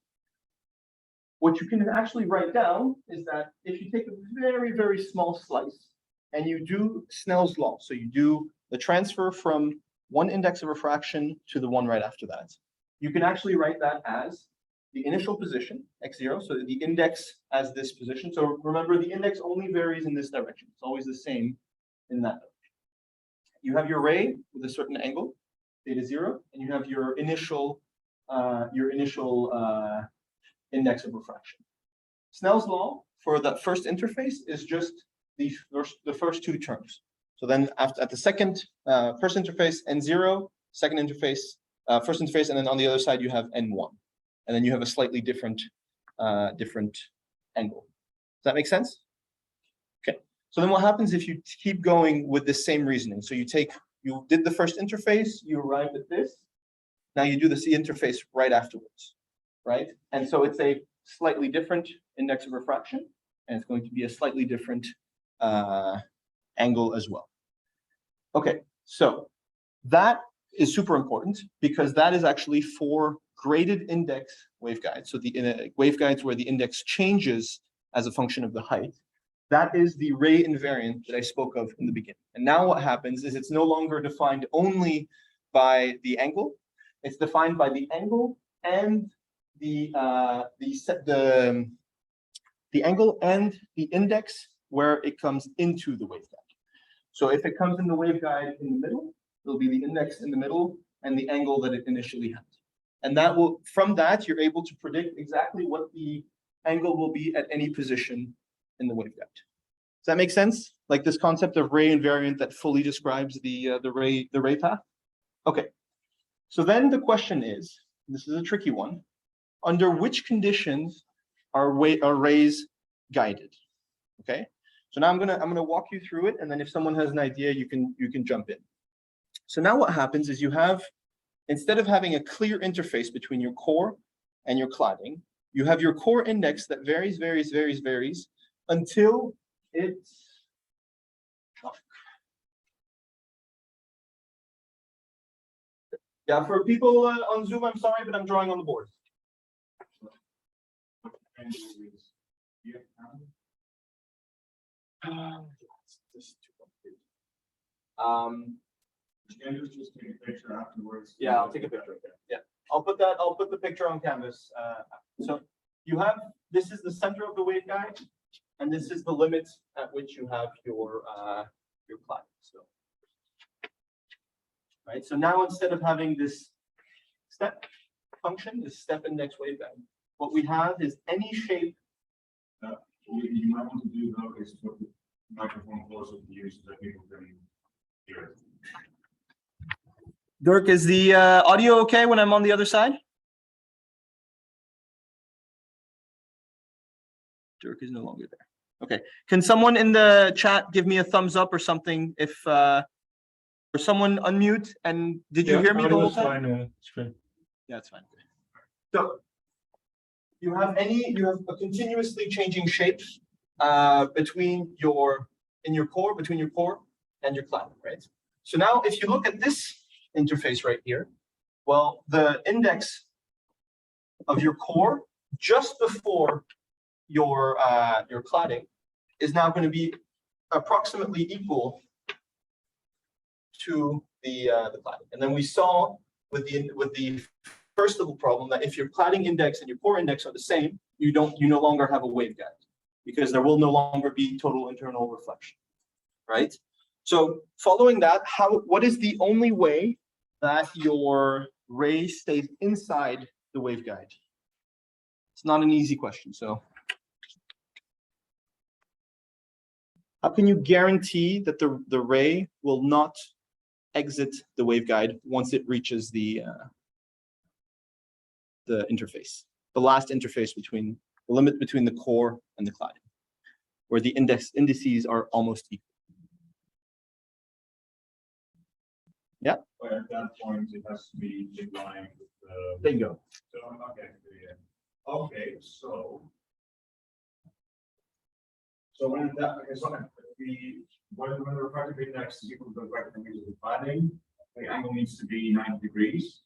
What you can actually write down is that if you take a very, very small slice and you do Snell's law, so you do the transfer from one index of refraction to the one right after that, you can actually write that as the initial position, x0, so the index as this position. So remember, the index only varies in this direction. It's always the same in that direction. You have your ray with a certain angle, theta 0, and you have your initial index of refraction. Snell's law for that first interface is just the first 2 terms. So then at the second first interface, n0, second interface, first interface, and then on the other side you have n1, and then you have a slightly different angle. Does that make sense? Okay. So then what happens if you keep going with the same reasoning? So you did the first interface, you arrived at this. Now you do the interface right afterwards, right? And so it's a slightly different index of refraction, and it's going to be a slightly different angle as well. Okay, so that is super important because that is actually for graded index waveguides. So the waveguides where the index changes as a function of the height. That is the ray invariant that I spoke of in the beginning. And now what happens is it's no longer defined only by the angle. It's defined by the angle and the angle and the index where it comes into the waveguide. So if it comes in the waveguide in the middle, it'll be the index in the middle and the angle that it initially had. And that will, from that, you're able to predict exactly what the angle will be at any position in the waveguide. Does that make sense? Like this concept of ray invariant that fully describes the ray path? Okay. So then the question is, this is a tricky one, under which conditions are rays guided? Okay. So now I'm gonna walk you through it, and then if someone has an idea, you can jump in. So now what happens is you have, instead of having a clear interface between your core and your cladding, you have your core index that varies until it's yeah, for people on Zoom, I'm sorry, but I'm drawing on the board. Can you just take a picture afterwards? Yeah, I'll take a picture. Yeah, I'll put the picture on canvas. So you have, this is the center of the waveguide, and this is the limit at which you have your cladding. So, right. So now instead of having this step, function is step index waveguide. What we have is any shape. You might want to do though is put the microphone closer to you so that people can hear it. Dirk, is the audio okay when I'm on the other side? Dirk is no longer there. Okay. Can someone in the chat give me a thumbs up or something if or someone unmute? And did you hear me the whole time? Fine, straight. Yeah, it's fine. So you have a continuously changing shape between your core and your cloud, right? So now if you look at this interface right here, well, the index of your core just before your cladding is now going to be approximately equal to the cladding. And then we saw with the first little problem that if your cladding index and your core index are the same, you no longer have a waveguide because there will no longer be total internal reflection, right? So following that, what is the only way that your ray stays inside the waveguide? It's not an easy question. So how can you guarantee that the ray will not exit the waveguide once it reaches the interface, the last interface between the limit between the core and the cladding, where the indices are almost equal? Yeah. But at that point, it has to be in line with the. There you go. So, okay, yeah. Okay, so when that, okay, so when the refractive index is equal to the refractive index of the cladding, the angle needs to be 90 degrees.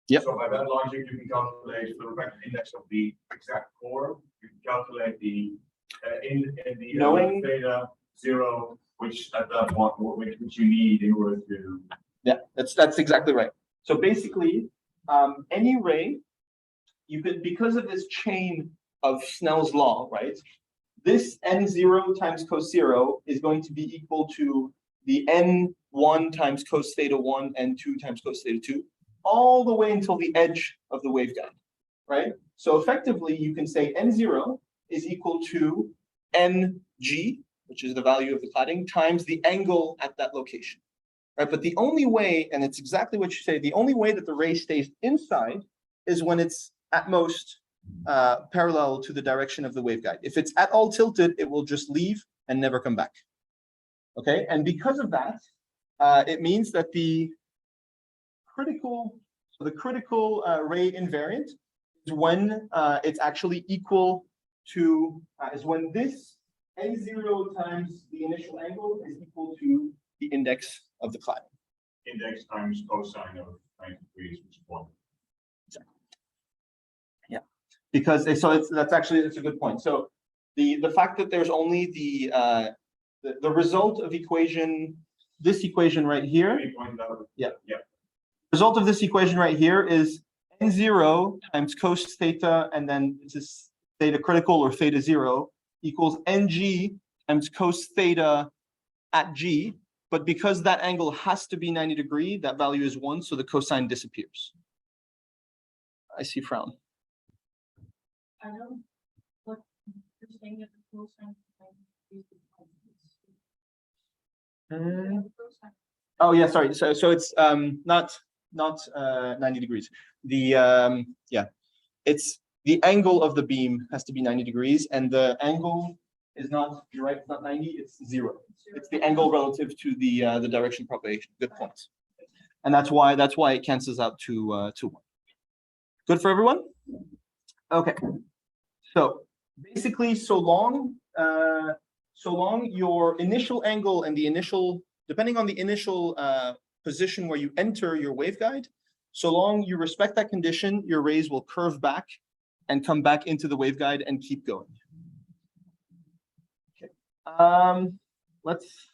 Yep. So by that logic, you can calculate the refractive index of the exact core. You can calculate the Knowing theta 0, which at that point, which you need in order to. Yeah, that's exactly right. So basically, any ray, you could, because of this chain of Snell's law, right? This n0 times cos 0 is going to be equal to the n1 times cos theta 1 and 2 times cos theta 2, all the way until the edge of the waveguide, right? So effectively, you can say n0 is equal to ng, which is the value of the cladding, times the angle at that location, right? But the only way, and it's exactly what you say, the only way that the ray stays inside is when it's at most parallel to the direction of the waveguide. If it's at all tilted, it will just leave and never come back. Okay, and because of that, it means that the critical ray invariant is when it's actually equal to is when this n0 times the initial angle is equal to the index of the cladding. Index times cosine of 90 degrees, which is 1. Exactly. Yeah, because that's a good point. So the fact that there's only the result of this equation right here. Yeah. Yeah. Result of this equation right here is n0 times cos theta, and then this is theta critical or theta 0 equals ng times cos theta at g. But because that angle has to be 90 degrees, that value is 1, so the cosine disappears. I see frown. I know what you're saying that the cosine Oh yeah, sorry. So it's not 90 degrees. It's the angle of the beam has to be 90 degrees, and the angle is not, you're right, it's not 90, it's 0. It's the angle relative to the direction of propagation. Good point. And that's why it cancels out to 1. Good for everyone? Okay. So basically, so long your initial angle and the initial, depending on the initial position where you enter your waveguide, so long you respect that condition, your rays will curve back and come back into the waveguide and keep going. Okay. Let's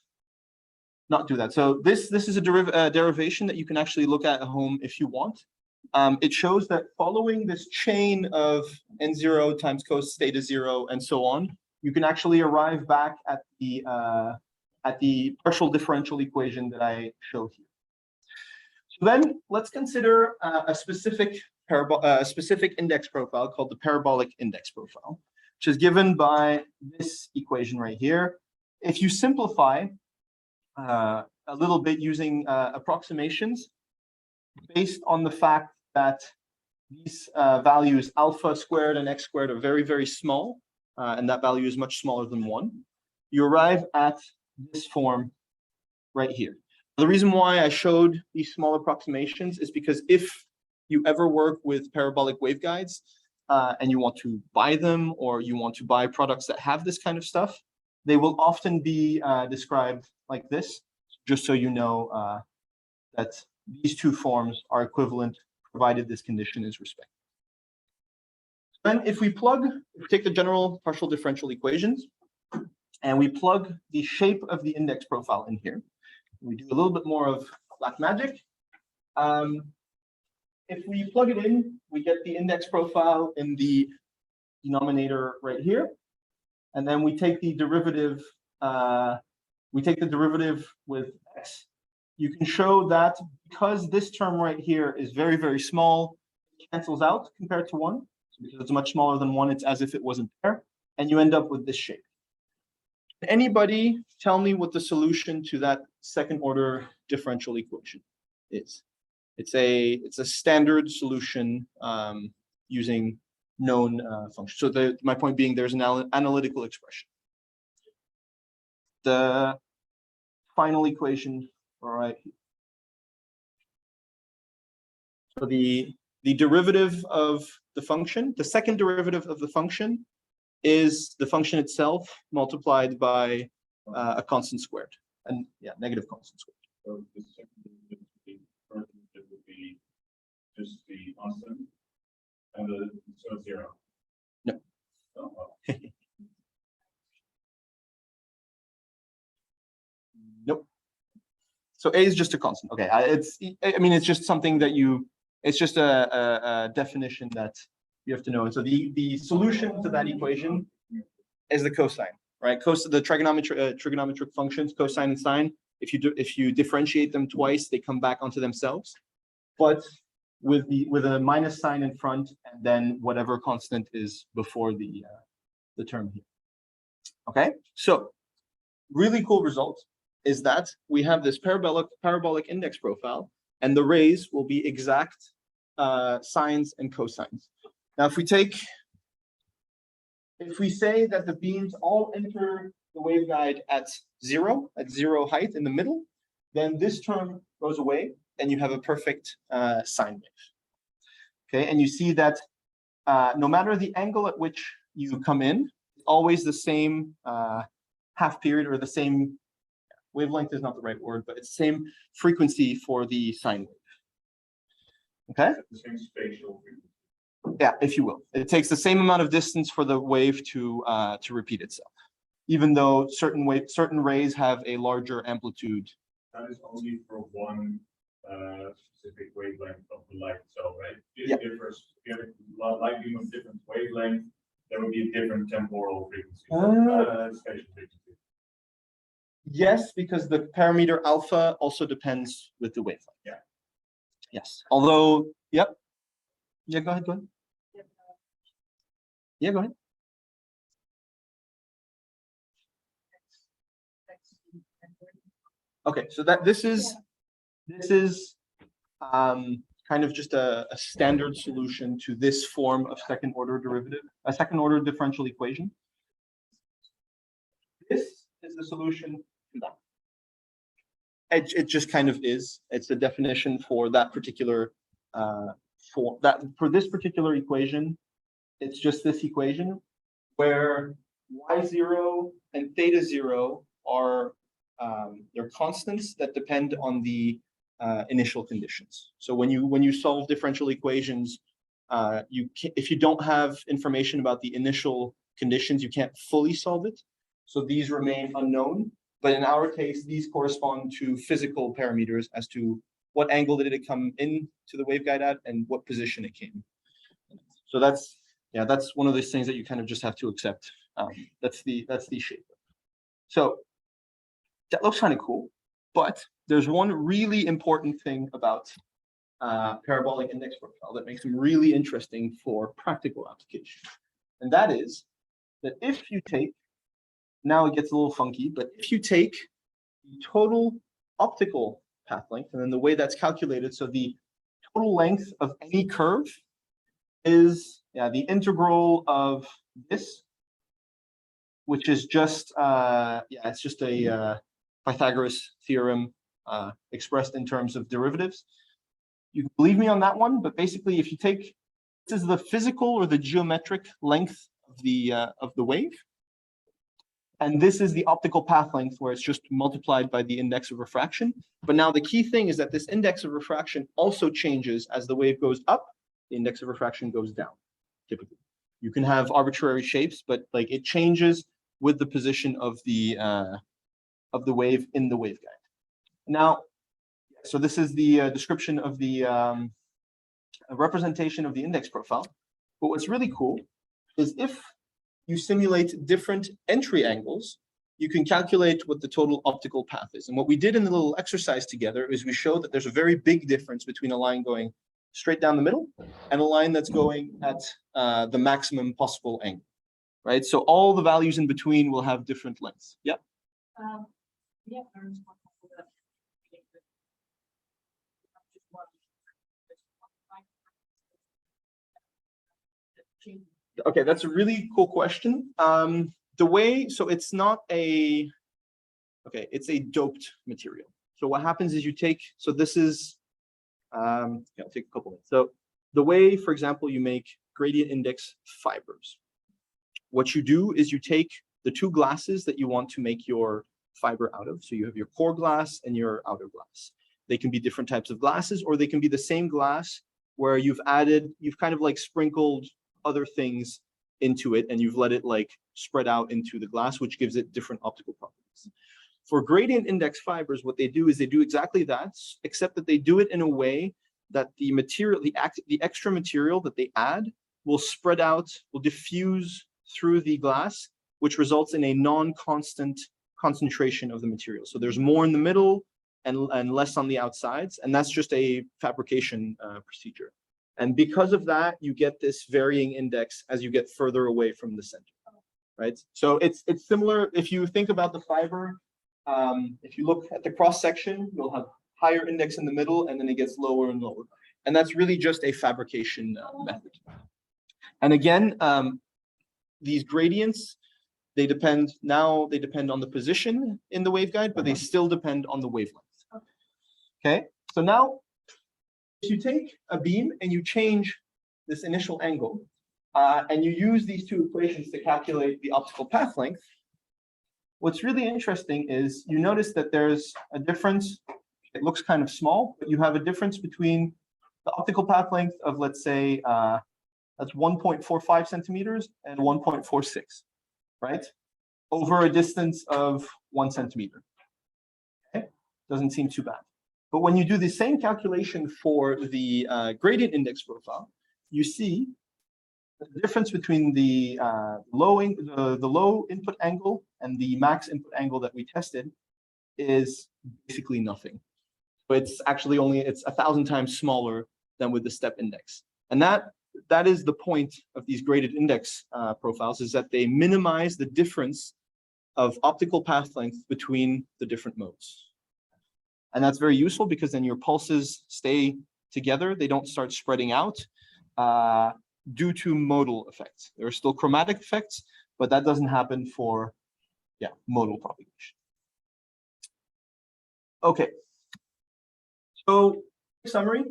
not do that. So this is a derivation that you can actually look at home if you want. It shows that following this chain of n0 times cos theta 0 and so on, you can actually arrive back at the partial differential equation that I show here. So then let's consider a specific index profile called the parabolic index profile, which is given by this equation right here. If you simplify a little bit using approximations based on the fact that these values alpha squared and x squared are very, very small, and that value is much smaller than 1, you arrive at this form right here. The reason why I showed these small approximations is because if you ever work with parabolic waveguides and you want to buy them, or you want to buy products that have this kind of stuff, they will often be described like this, just so you know that these two forms are equivalent, provided this condition is respected. Then if we take the general partial differential equations, and we plug the shape of the index profile in here, we do a little bit more of black magic. If we plug it in, we get the index profile in the denominator right here. And then we take the derivative, with x. You can show that because this term right here is very, very small, it cancels out compared to 1. So because it's much smaller than 1, it's as if it wasn't there. And you end up with this shape. Anybody tell me what the solution to that second order differential equation is? It's a standard solution using known functions. So my point being, there's an analytical expression. The final equation, all right. So the derivative of the function, the second derivative of the function, is the function itself multiplied by a constant squared, and yeah, negative constant squared. So the second derivative would be just the constant, and so 0. No. Oh, well. Nope. So a is just a constant. Okay, it's just something that it's just a definition that you have to know. And so the solution to that equation is the cosine, right? The trigonometric functions, cosine and sine. If you differentiate them twice, they come back onto themselves. But with a minus sign in front, and then whatever constant is before the term here. Okay, so really cool result is that we have this parabolic index profile, and the rays will be exact sines and cosines. Now, if we say that the beams all enter the waveguide at zero height in the middle, then this term goes away, and you have a perfect sine wave. Okay, and you see that no matter the angle at which you come in, always the same half period, or the same wavelength is not the right word, but it's the same frequency for the sine wave. Okay? The same spatial frequency. Yeah, if you will. It takes the same amount of distance for the wave to repeat itself, even though certain rays have a larger amplitude. That is only for one specific wavelength of the light itself, right? It Yeah. differs. If you have a light beam of different wavelength, there will be a different temporal frequency, spatial frequency. Yes, because the parameter alpha also depends with the wavelength. Yeah. Yes. Although, yep. Yeah, go ahead. Yeah, go ahead. Okay, so this is kind of just a standard solution to this form of second order differential equation. This is the solution to that. It just kind of is. It's a definition for that particular for this particular equation. It's just this equation where y0 and θ0 are they're constants that depend on the initial conditions. So when you solve differential equations, if you don't have information about the initial conditions, you can't fully solve it. So these remain unknown. But in our case, these correspond to physical parameters as to what angle did it come into the waveguide at and what position it came. So that's one of those things that you kind of just have to accept. That's the shape. So that looks kind of cool, but there's one really important thing about parabolic index profile that makes them really interesting for practical application. And that is that if you take, now it gets a little funky, but if you take the total optical path length, and then the way that's calculated, so the total length of any curve is the integral of this, which is just, it's just a Pythagoras theorem expressed in terms of derivatives. You can believe me on that one, but basically if you take, this is the physical or the geometric length of the wave, and this is the optical path length where it's just multiplied by the index of refraction. But now the key thing is that this index of refraction also changes as the wave goes up, the index of refraction goes down, typically. You can have arbitrary shapes, but like it changes with the position of the wave in the waveguide. Now, so this is the description of the representation of the index profile. But what's really cool is if you simulate different entry angles, you can calculate what the total optical path is. And what we did in the little exercise together is we showed that there's a very big difference between a line going straight down the middle and a line that's going at the maximum possible angle, right? So all the values in between will have different lengths. Yep. Yeah. Okay, that's a really cool question. The way, so it's not a, okay, it's a doped material. So what happens is you take, so this is, I'll take a couple minutes. So the way, for example, you make gradient index fibers, what you do is you take the two glasses that you want to make your fiber out of. So you have your core glass and your outer glass. They can be different types of glasses, or they can be the same glass where you've kind of like sprinkled other things into it and you've let it like spread out into the glass, which gives it different optical properties. For gradient index fibers, what they do is they do exactly that, except that they do it in a way that the material, the extra material that they add will spread out, will diffuse through the glass, which results in a non-constant concentration of the material. So there's more in the middle and less on the outsides, and that's just a fabrication procedure. And because of that, you get this varying index as you get further away from the center, right? So it's similar. If you think about the fiber, if you look at the cross section, you'll have higher index in the middle, and then it gets lower and lower. And that's really just a fabrication method. And again, these gradients, they depend on the position in the waveguide, but they still depend on the wavelength. Okay, so now if you take a beam and you change this initial angle, and you use these two equations to calculate the optical path length, what's really interesting is you notice that there's a difference. It looks kind of small, but you have a difference between the optical path length of, let's say, that's 1.45 centimeters and 1.46, right? Over a distance of 1 centimeter. Okay, doesn't seem too bad. But when you do the same calculation for the gradient index profile, you see the difference between the low input angle and the max input angle that we tested is basically nothing. But it's actually it's 1,000 times smaller than with the step index. And that is the point of these graded index profiles, is that they minimize the difference of optical path length between the different modes. And that's very useful because then your pulses stay together. They don't start spreading out due to modal effects. There are still chromatic effects, but that doesn't happen for modal propagation. Okay. So summary,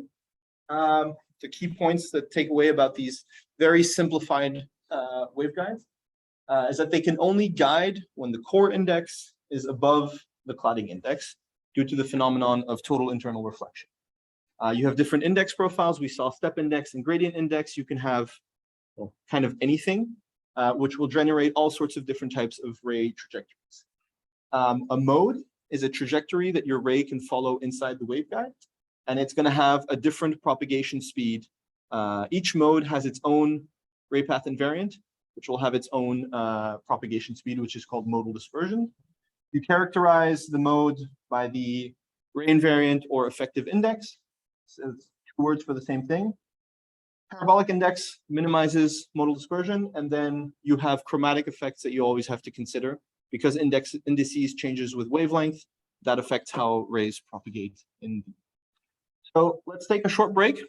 the key points that take away about these very simplified waveguides is that they can only guide when the core index is above the cladding index due to the phenomenon of total internal reflection. You have different index profiles. We saw step index and gradient index. You can have kind of anything, which will generate all sorts of different types of ray trajectories. A mode is a trajectory that your ray can follow inside the waveguide, and it's going to have a different propagation speed. Each mode has its own ray path invariant, which will have its own propagation speed, which is called modal dispersion. You characterize the mode by the ray invariant or effective index. So it's two words for the same thing. Parabolic index minimizes modal dispersion, and then you have chromatic effects that you always have to consider because indices changes with wavelength. That affects how rays propagate in. So let's take a short break,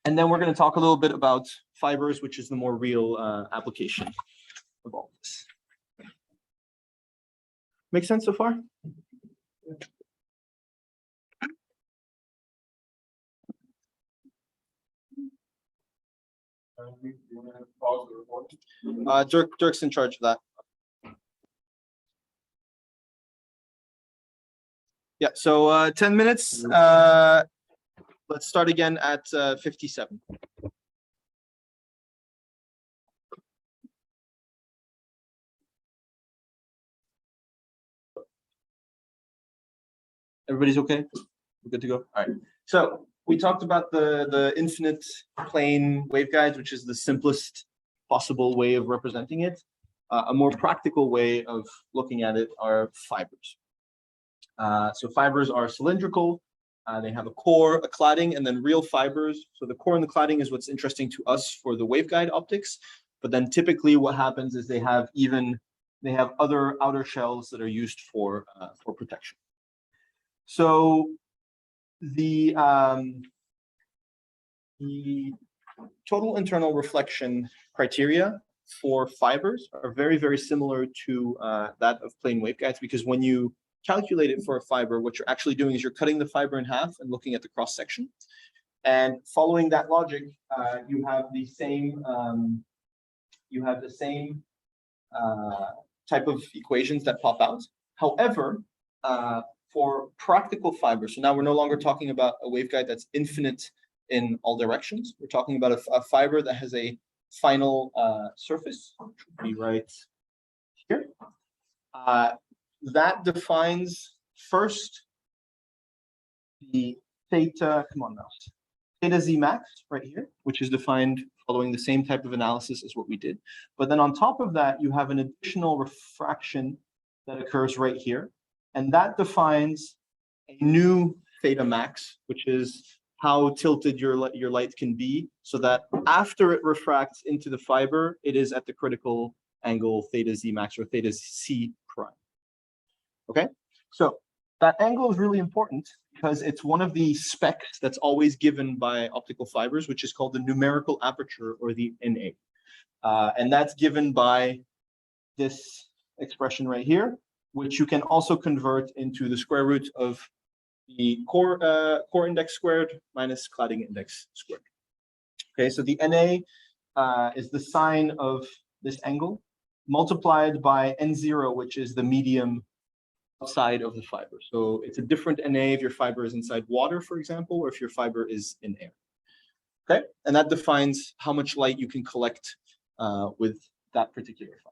and then we're going to talk a little bit about fibers, which is the more real application of all this. Make sense so far? Pause the recording. Dirk's in charge of that. Yeah, so 10 minutes. Let's start again at 57. Everybody's okay? We're good to go? All right. So we talked about the infinite plane waveguides, which is the simplest possible way of representing it. A more practical way of looking at it are fibers. So fibers are cylindrical. They have a core, a cladding, and then real fibers. So the core and the cladding is what's interesting to us for the waveguide optics. But then typically what happens is they have other outer shells that are used for protection. So the total internal reflection criteria for fibers are very, very similar to that of plane waveguides, because when you calculate it for a fiber, what you're actually doing is you're cutting the fiber in half and looking at the cross section. And following that logic, you have the same type of equations that pop out. However, for practical fibers, so now we're no longer talking about a waveguide that's infinite in all directions. We're talking about a fiber that has a final surface, which would be right here. That defines first the theta, come on now, theta z max right here, which is defined following the same type of analysis as what we did. But then on top of that, you have an additional refraction that occurs right here. And that defines a new theta max, which is how tilted your light can be, so that after it refracts into the fiber, it is at the critical angle theta z max or theta c prime. Okay, so that angle is really important because it's one of the specs that's always given by optical fibers, which is called the numerical aperture, or the NA. And that's given by this expression right here, which you can also convert into the square root of the core index squared minus cladding index squared. Okay, so the NA is the sine of this angle multiplied by N0, which is the medium outside of the fiber. So it's a different NA if your fiber is inside water, for example, or if your fiber is in air. Okay, and that defines how much light you can collect with that particular fiber.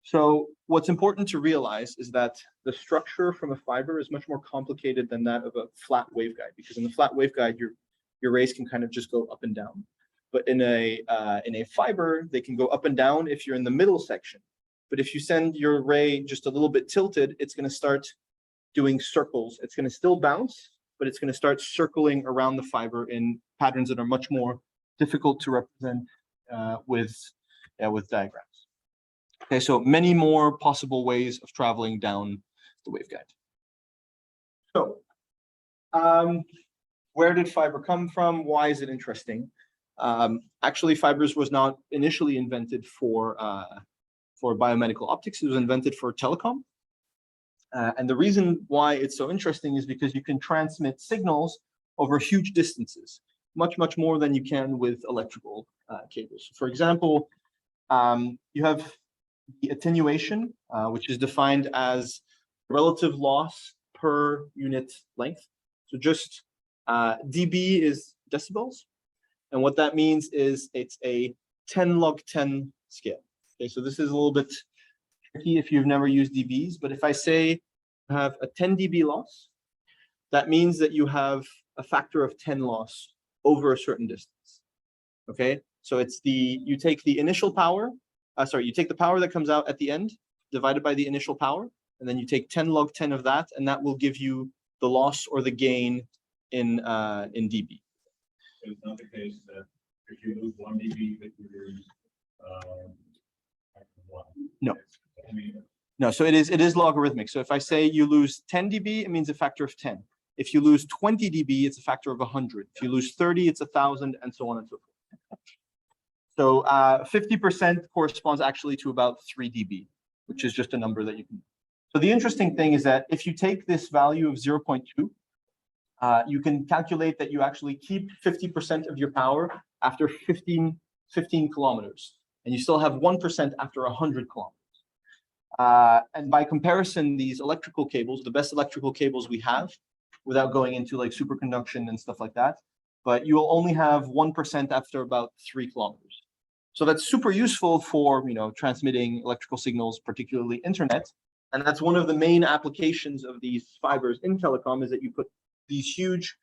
So what's important to realize is that the structure from a fiber is much more complicated than that of a flat waveguide, because in the flat waveguide, your rays can kind of just go up and down. But in a fiber, they can go up and down if you're in the middle section. But if you send your ray just a little bit tilted, it's going to start doing circles. It's going to still bounce, but it's going to start circling around the fiber in patterns that are much more difficult to represent with diagrams. Okay, so many more possible ways of traveling down the waveguide. So, where did fiber come from? Why is it interesting? Actually, fibers was not initially invented for biomedical optics. It was invented for telecom. And the reason why it's so interesting is because you can transmit signals over huge distances, much, much more than you can with electrical cables. For example, you have the attenuation, which is defined as relative loss per unit length. So just dB is decibels. And what that means is it's a 10 log 10 scale. Okay, so this is a little bit tricky if you've never used dBs, but if I say you have a 10 dB loss, that means that you have a factor of 10 loss over a certain distance. Okay, so it's you take the initial power, you take the power that comes out at the end divided by the initial power, and then you take 10 log 10 of that, and that will give you the loss or the gain in dB. So it's not the case that if you lose 1 dB, that you lose factor of 1. No. It's only No, so it is logarithmic. So if I say you lose 10 dB, it means a factor of 10. If you lose 20 dB, it's a factor of 100. If you lose 30, it's 1,000, and so on and so forth. So 50% corresponds actually to about 3 dB, which is just a number that you can. So the interesting thing is that if you take this value of 0.2, you can calculate that you actually keep 50% of your power after 15 kilometers, and you still have 1% after 100 kilometers. And by comparison, these electrical cables, the best electrical cables we have, without going into like superconduction and stuff like that, but you will only have 1% after about 3 kilometers. So that's super useful for, transmitting electrical signals, particularly internet. And that's one of the main applications of these fibers in telecom, is that you put these huge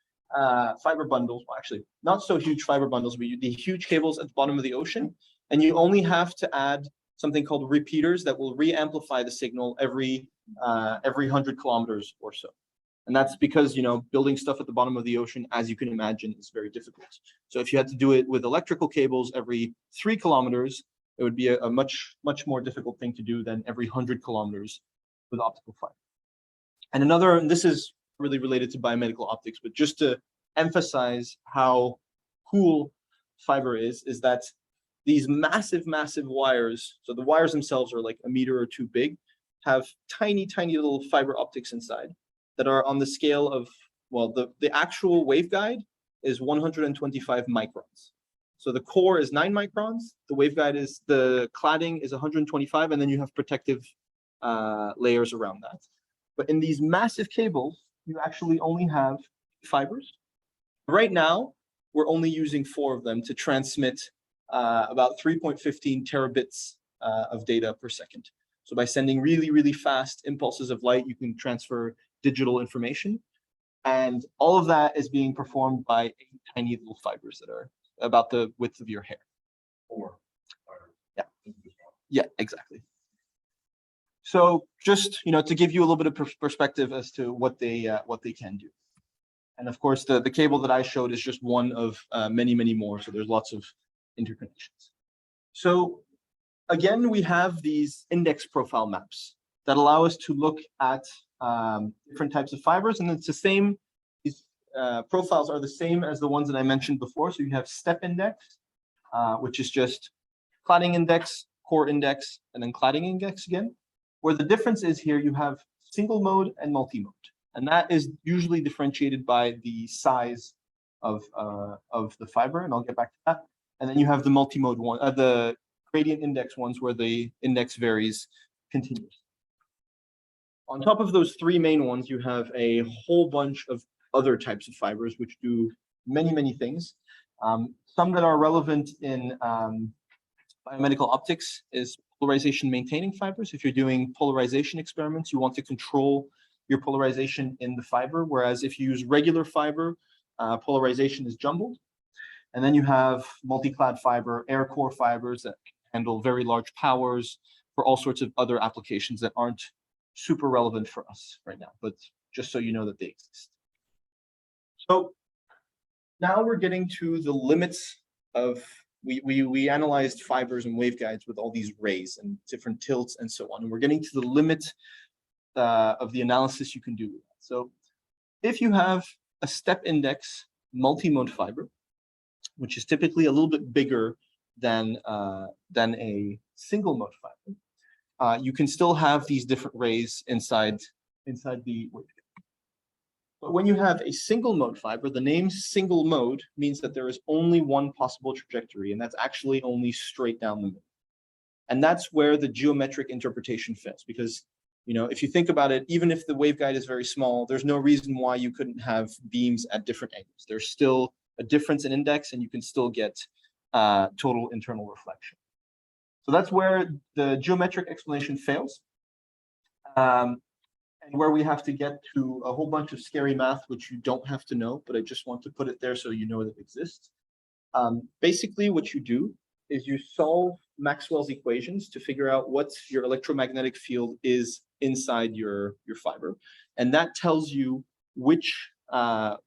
fiber bundles, well, actually not so huge fiber bundles, but the huge cables at the bottom of the ocean, and you only have to add something called repeaters that will re-amplify the signal every 100 kilometers or so. And that's because, building stuff at the bottom of the ocean, as you can imagine, is very difficult. So if you had to do it with electrical cables every 3 kilometers, it would be a much, much more difficult thing to do than every 100 kilometers with optical fiber. And this is really related to biomedical optics, but just to emphasize how cool fiber is that these massive, massive wires, so the wires themselves are like 1 meter or 2 big, have tiny, tiny little fiber optics inside that are on the scale of, well, the actual waveguide is 125 microns. So the core is 9 microns, the cladding is 125, and then you have protective layers around that. But in these massive cables, you actually only have fibers. Right now, we're only using 4 of them to transmit about 3.15 terabits of data per second. So by sending really, really fast impulses of light, you can transfer digital information. And all of that is being performed by 8 tiny little fibers that are about the width of your hair. 4 fibers. Yeah. Yeah, exactly. So just, to give you a little bit of perspective as to what they can do. And of course, the cable that I showed is just one of many, many more. So there's lots of interconnections. So again, we have these index profile maps that allow us to look at different types of fibers, and it's the same. These profiles are the same as the ones that I mentioned before. So you have step index, which is just cladding index, core index, and then cladding index again. Where the difference is here, you have single mode and multi-mode, and that is usually differentiated by the size of the fiber, and I'll get back to that. And then you have the multi-mode one, the gradient index ones, where the index varies continuously. On top of those 3 main ones, you have a whole bunch of other types of fibers which do many, many things. Some that are relevant in biomedical optics is polarization maintaining fibers. If you're doing polarization experiments, you want to control your polarization in the fiber, whereas if you use regular fiber, polarization is jumbled. And then you have multi-clad fiber, air core fibers that handle very large powers for all sorts of other applications that aren't super relevant for us right now, but just so you know that they exist. So now we're getting to the limits of, we analyzed fibers and waveguides with all these rays and different tilts and so on, and we're getting to the limit of the analysis you can do with that. So if you have a step index multi-mode fiber, which is typically a little bit bigger than a single mode fiber, you can still have these different rays inside the waveguide. But when you have a single mode fiber, the name single mode means that there is only one possible trajectory, and that's actually only straight down the middle. And that's where the geometric interpretation fits, because if you think about it, even if the waveguide is very small, there's no reason why you couldn't have beams at different angles. There's still a difference in index, and you can still get total internal reflection. So that's where the geometric explanation fails, and where we have to get to a whole bunch of scary math, which you don't have to know, but I just want to put it there so you know that it exists. Basically, what you do is you solve Maxwell's equations to figure out what your electromagnetic field is inside your fiber, and that tells you which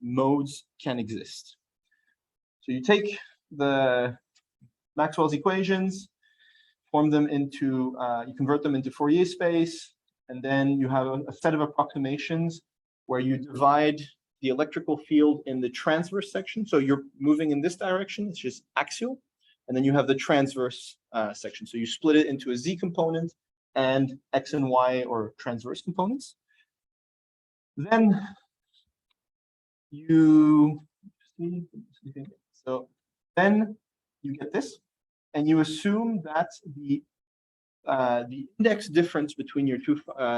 modes can exist. So you take the Maxwell's equations, form them into, you convert them into Fourier space, and then you have a set of approximations where you divide the electrical field in the transverse section. So you're moving in this direction, it's just axial. And then you have the transverse section. So you split it into a Z component and X and Y or transverse components. Then you then you get this, and you assume that the index difference between your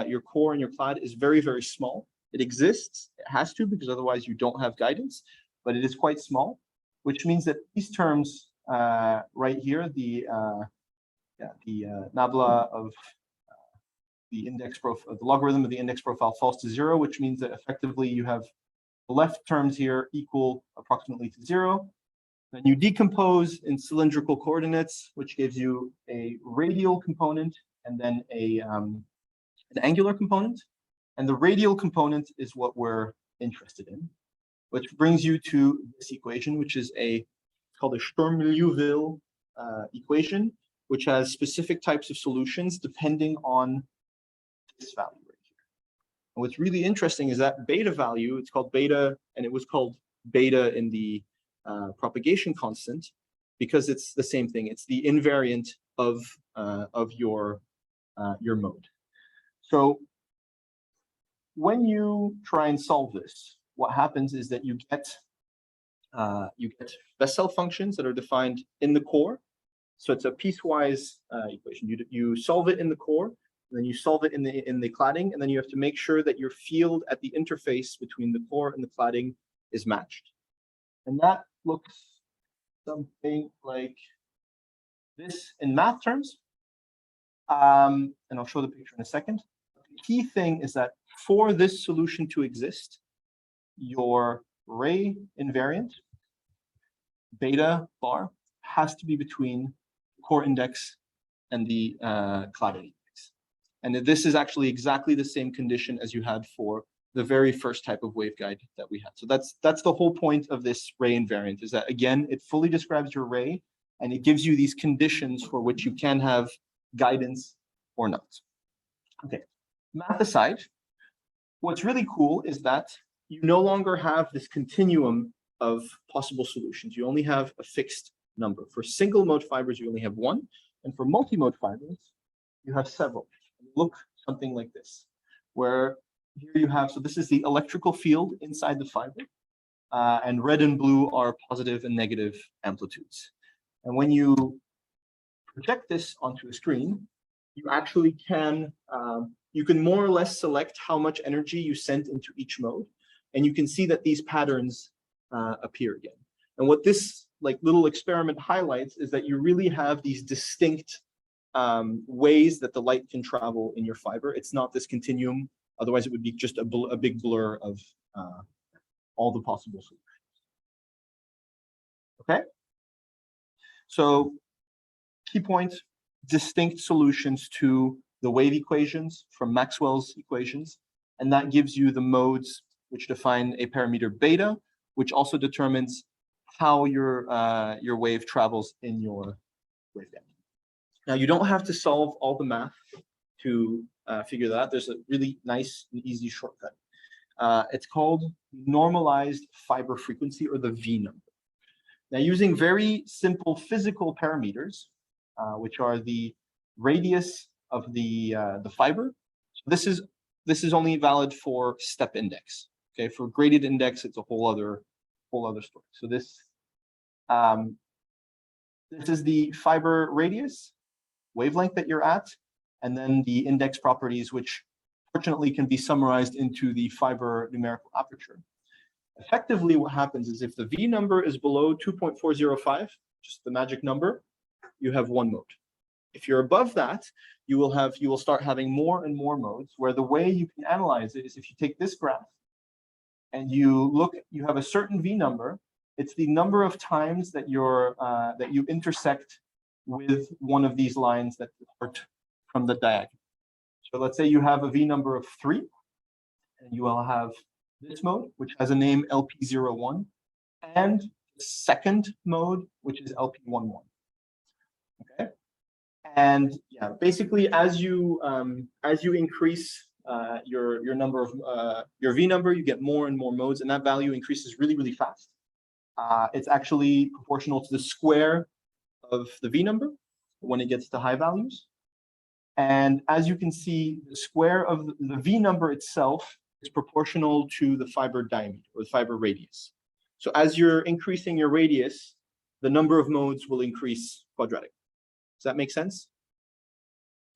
your core and your clad is very, very small. It exists, it has to, because otherwise you don't have guidance, but it is quite small, which means that these terms right here, the nabla of the index profile, the logarithm of the index profile falls to 0, which means that effectively you have the left terms here equal approximately to 0. Then you decompose in cylindrical coordinates, which gives you a radial component and then an angular component. And the radial component is what we're interested in, which brings you to this equation, which is called a Stormluvil equation, which has specific types of solutions depending on this value right here. And what's really interesting is that beta value, it's called beta, and it was called beta in the propagation constant, because it's the same thing. It's the invariant of your mode. So when you try and solve this, what happens is that you get Bessel functions that are defined in the core. So it's a piecewise equation. You solve it in the core, and then you solve it in the cladding, and then you have to make sure that your field at the interface between the core and the cladding is matched. And that looks something like this in math terms. And I'll show the picture in a second. The key thing is that for this solution to exist, your ray invariant, beta bar, has to be between the core index and the cladding index. And this is actually exactly the same condition as you had for the very first type of waveguide that we had. So that's the whole point of this ray invariant, is that, again, it fully describes your ray, and it gives you these conditions for which you can have guidance or not. Okay, math aside, what's really cool is that you no longer have this continuum of possible solutions. You only have a fixed number. For single mode fibers, you only have one, and for multi-mode fibers, you have several. Look something like this, where here you have, so this is the electrical field inside the fiber, and red and blue are positive and negative amplitudes. And when you project this onto a screen, you actually can, you can more or less select how much energy you sent into each mode, and you can see that these patterns appear again. And what this little experiment highlights is that you really have these distinct ways that the light can travel in your fiber. It's not this continuum. Otherwise, it would be just a big blur of all the possible solutions. Okay? So, key point, distinct solutions to the wave equations from Maxwell's equations. And that gives you the modes which define a parameter beta, which also determines how your wave travels in your waveguide. Now, you don't have to solve all the math to figure that out. There's a really nice and easy shortcut. It's called normalized fiber frequency, or the V number. Now, using very simple physical parameters, which are the radius of the fiber. So this is only valid for step index. Okay, for graded index, it's a whole other story. So this is the fiber radius, wavelength that you're at, and then the index properties, which fortunately can be summarized into the fiber numerical aperture. Effectively, what happens is if the V number is below 2.405, just the magic number, you have one mode. If you're above that, you will start having more and more modes, where the way you can analyze it is if you take this graph and you have a certain V number. It's the number of times that you intersect with one of these lines that depart from the diagonal. So let's say you have a V number of 3, and you will have this mode, which has a name LP01, and the second mode, which is LP11. Okay, and yeah, basically as you increase your number of your V number, you get more and more modes, and that value increases really, really fast. It's actually proportional to the square of the V number when it gets to high values. And as you can see, the square of the V number itself is proportional to the fiber diameter or the fiber radius. So as you're increasing your radius, the number of modes will increase quadratic. Does that make sense?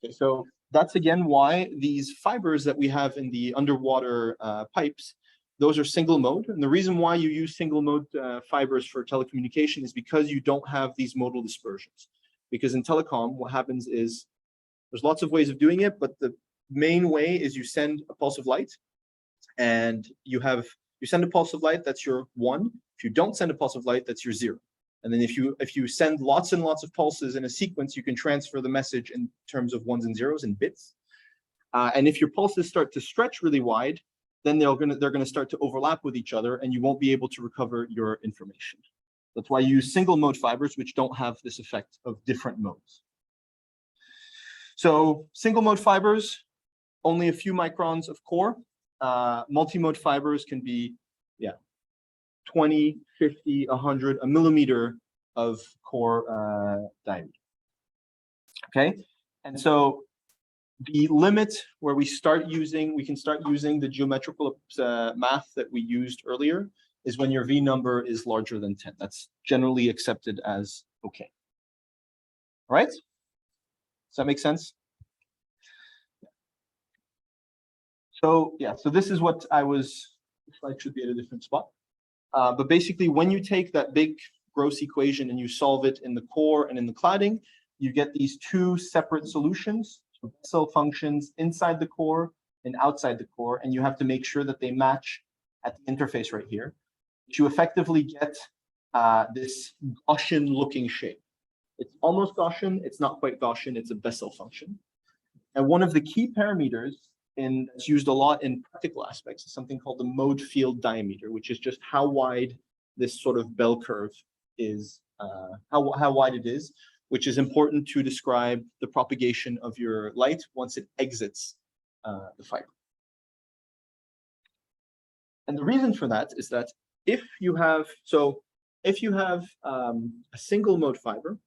Okay, so that's again why these fibers that we have in the underwater pipes, those are single mode. And the reason why you use single mode fibers for telecommunication is because you don't have these modal dispersions. Because in telecom, what happens is there's lots of ways of doing it, but the main way is you send a pulse of light, and you send a pulse of light, that's your 1. If you don't send a pulse of light, that's your 0. And then if you send lots and lots of pulses in a sequence, you can transfer the message in terms of 1s and 0s in bits. And if your pulses start to stretch really wide, then they're gonna start to overlap with each other, and you won't be able to recover your information. That's why you use single mode fibers, which don't have this effect of different modes. So single mode fibers, only a few microns of core. Multi-mode fibers can be, 20, 50, 100, a millimeter of core diameter. Okay, and so the limit where we can start using the geometrical math that we used earlier is when your V number is larger than 10. That's generally accepted as okay. All right? Does that make sense? So yeah, so this is what the slide should be at a different spot. But basically, when you take that big gross equation and you solve it in the core and in the cladding, you get these two separate solutions, so Bessel functions inside the core and outside the core, and you have to make sure that they match at the interface right here. You effectively get this Gaussian-looking shape. It's almost Gaussian, it's not quite Gaussian, it's a Bessel function. And one of the key parameters that's used a lot in practical aspects is something called the mode field diameter, which is just how wide this sort of bell curve is, how wide it is, which is important to describe the propagation of your light once it exits the fiber. And the reason for that is that if you have a single mode fiber,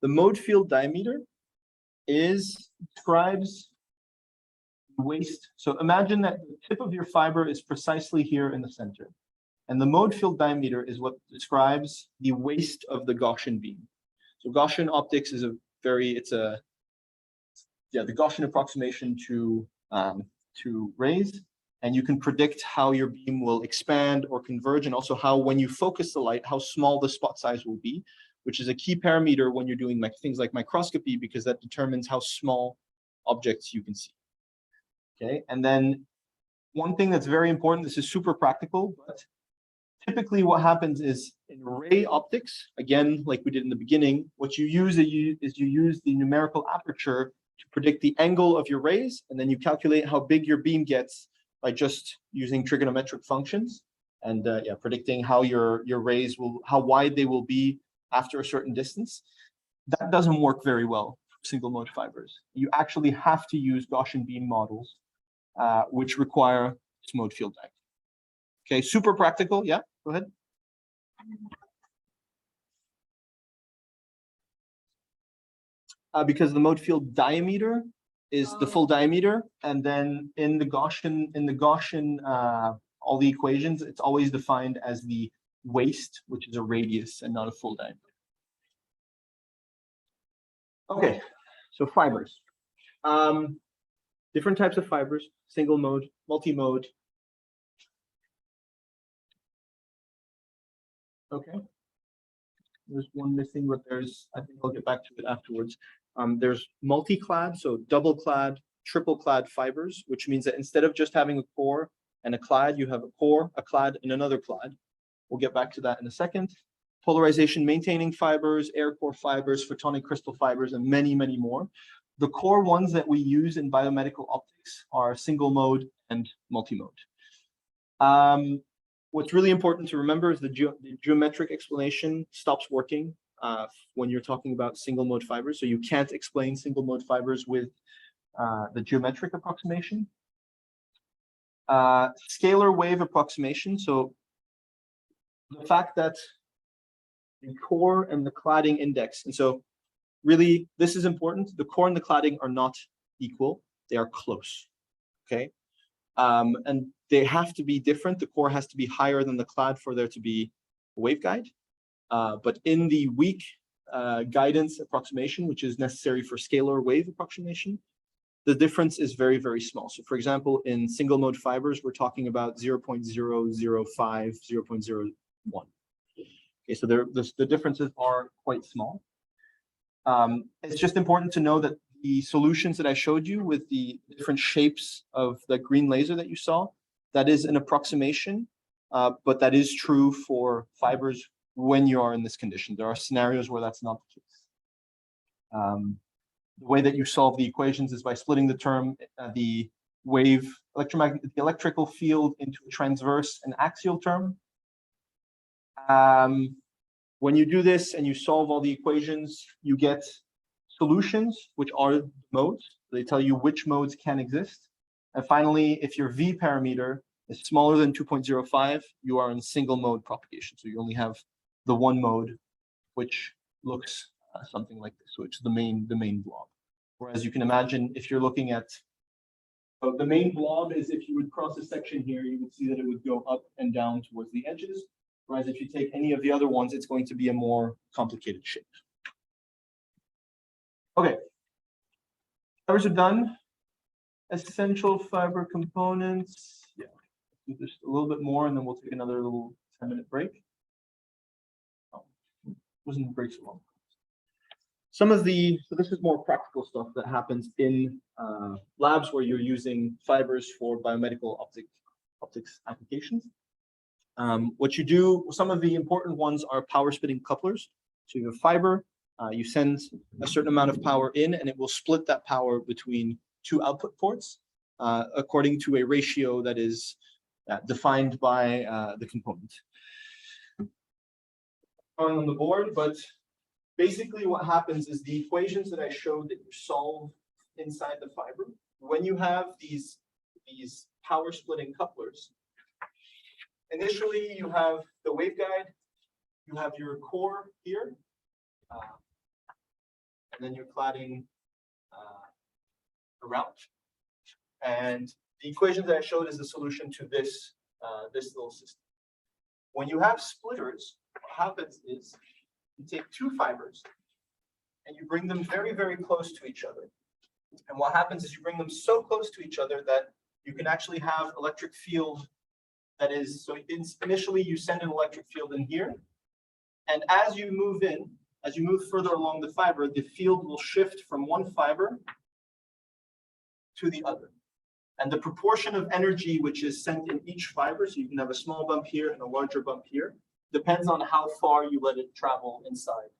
the mode field diameter describes waist. So imagine that the tip of your fiber is precisely here in the center. And the mode field diameter is what describes the waist of the Gaussian beam. So Gaussian optics is the Gaussian approximation to rays. And you can predict how your beam will expand or converge, and also how, when you focus the light, how small the spot size will be, which is a key parameter when you're doing things like microscopy, because that determines how small objects you can see. Okay, and then one thing that's very important, this is super practical, but typically what happens is in ray optics, again, like we did in the beginning, what you use is you use the numerical aperture to predict the angle of your rays, and then you calculate how big your beam gets by just using trigonometric functions and predicting how your rays how wide they will be after a certain distance. That doesn't work very well for single mode fibers. You actually have to use Gaussian beam models, which require this mode field diameter. Okay, super practical. Yeah, go ahead. Because the mode field diameter is the full diameter, and then in the Gaussian all the equations, it's always defined as the waist, which is a radius and not a full diameter. Okay, so fibers. Different types of fibers: single mode, multi-mode. Okay. There's one missing, but I think I'll get back to it afterwards. There's multi-clad, so double-clad, triple-clad fibers, which means that instead of just having a core and a clad, you have a core, a clad, and another clad. We'll get back to that in a second. Polarization maintaining fibers, air core fibers, photonic crystal fibers, and many, many more. The core ones that we use in biomedical optics are single mode and multi-mode. What's really important to remember is the geometric explanation stops working when you're talking about single mode fibers. So you can't explain single mode fibers with the geometric approximation. Scalar wave approximation. So the fact that the core and the cladding index, and so really this is important. The core and the cladding are not equal; they are close. Okay, and they have to be different. The core has to be higher than the clad for there to be a waveguide. But in the weak guidance approximation, which is necessary for scalar wave approximation, the difference is very, very small. So for example, in single mode fibers, we're talking about 0.005, 0.01. Okay, so the differences are quite small. It's just important to know that the solutions that I showed you with the different shapes of the green laser that you saw, that is an approximation, but that is true for fibers when you are in this condition. There are scenarios where that's not the case. The way that you solve the equations is by splitting the term, the electrical field into a transverse and axial term. When you do this and you solve all the equations, you get solutions, which are modes. They tell you which modes can exist. And finally, if your V parameter is smaller than 2.05, you are in single mode propagation. So you only have the one mode, which looks something like this, which is the main blob. Whereas you can imagine if you're looking at the main blob is if you would cross a section here, you would see that it would go up and down towards the edges. Whereas if you take any of the other ones, it's going to be a more complicated shape. Okay, fibers are done. Essential fiber components. Yeah, do this a little bit more, and then we'll take another little 10-minute break. Oh, wasn't the break so long. Some of the, so this is more practical stuff that happens in labs where you're using fibers for biomedical optics applications. What you do, some of the important ones are power splitting couplers. So you have fiber, you send a certain amount of power in, and it will split that power between two output ports according to a ratio that is defined by the component. On the board, but basically what happens is the equations that I showed that you solve inside the fiber, when you have these power splitting couplers, initially you have the waveguide, you have your core here, and then you're cladding around. And the equation that I showed is the solution to this, this little system. When you have splitters, what happens is you take two fibers and you bring them very, very close to each other. And what happens is you bring them so close to each other that you can actually have electric field that is, so initially you send an electric field in here. And as you move in, as you move further along the fiber, the field will shift from one fiber to the other. And the proportion of energy which is sent in each fiber, so you can have a small bump here and a larger bump here, depends on how far you let it travel inside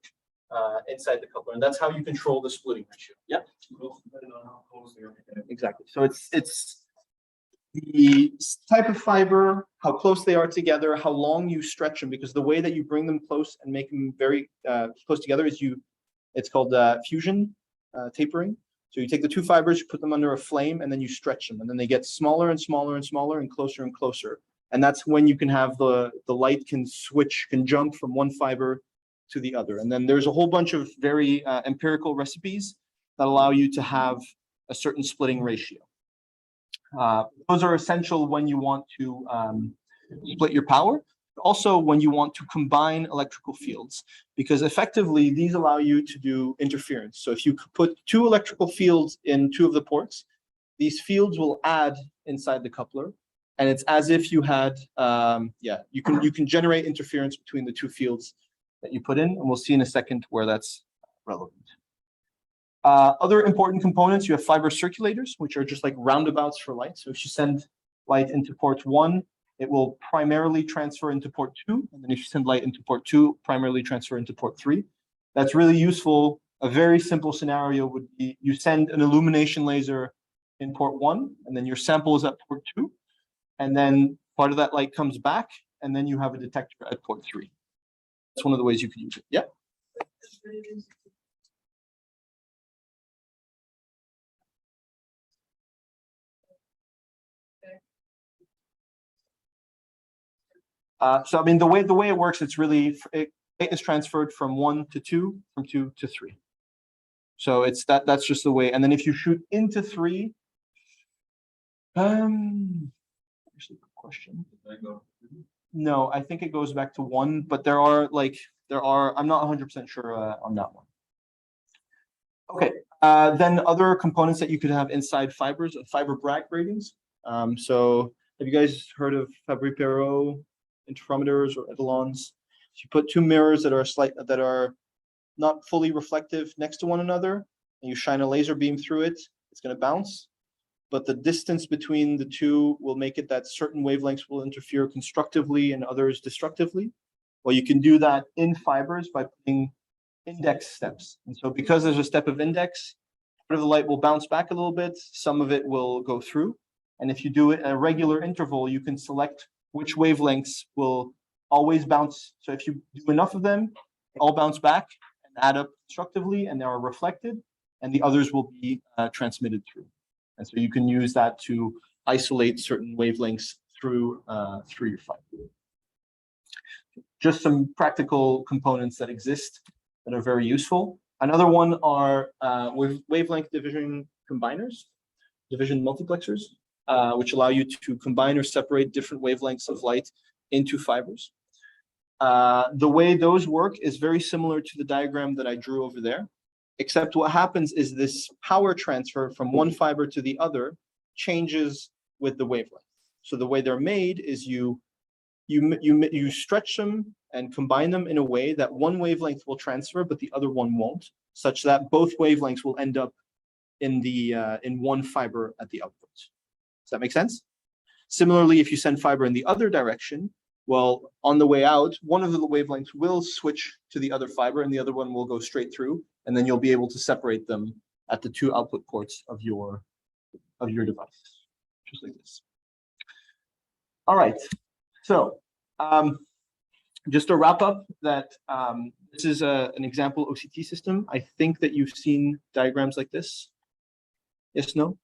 inside the coupler. And that's how you control the splitting ratio. Yeah. Depending on how close they are. Exactly. So it's the type of fiber, how close they are together, how long you stretch them, because the way that you bring them close and make them very close together is it's called fusion tapering. So you take the two fibers, you put them under a flame, and then you stretch them, and then they get smaller and smaller and smaller and closer. And that's when you can have the light can jump from one fiber to the other. And then there's a whole bunch of very empirical recipes that allow you to have a certain splitting ratio. Those are essential when you want to split your power. Also, when you want to combine electrical fields, because effectively these allow you to do interference. So if you put two electrical fields in two of the ports, these fields will add inside the coupler, and it's as if you had, you can generate interference between the two fields that you put in, and we'll see in a second where that's relevant. Other important components, you have fiber circulators, which are just like roundabouts for light. So if you send light into port 1, it will primarily transfer into port 2. And then if you send light into port 2, primarily transfer into port 3. That's really useful. A very simple scenario would be you send an illumination laser in port 1, and then your sample is at port 2. And then Part of that light comes back, and then you have a detector at port 3. That's one of the ways you could use it. Yeah. So I mean, the way it works, it's really light is transferred from 1 to 2, from 2 to 3. So it's that's just the way. And then if you shoot into 3, actually, good question. No, I think it goes back to 1, but I'm not 100% sure on that one. Okay, then other components that you could have inside fibers, fiber Bragg gratings. So have you guys heard of Fabry-Perot interferometers or etalons? So you put two mirrors that are not fully reflective next to one another, and you shine a laser beam through it, it's going to bounce. But the distance between the two will make it that certain wavelengths will interfere constructively and others destructively. Well, you can do that in fibers by putting index steps. And so because there's a step of index, part of the light will bounce back a little bit, some of it will go through. And if you do it at a regular interval, you can select which wavelengths will always bounce. So if you do enough of them, they all bounce back and add up constructively, and they are reflected, and the others will be transmitted through. And so you can use that to isolate certain wavelengths through your fiber. Just some practical components that exist that are very useful. Another one are wavelength division combiners, division multiplexers, which allow you to combine or separate different wavelengths of light into fibers. The way those work is very similar to the diagram that I drew over there, except what happens is this power transfer from one fiber to the other changes with the wavelength. So the way they're made is you stretch them and combine them in a way that one wavelength will transfer, but the other one won't, such that both wavelengths will end up in one fiber at the output. Does that make sense? Similarly, if you send fiber in the other direction, well, on the way out, one of the wavelengths will switch to the other fiber, and the other one will go straight through, and then you'll be able to separate them at the two output ports of your device, just like this. All right. So just to wrap up, that this is an example OCT system. I think that you've seen diagrams like this. Yes, no,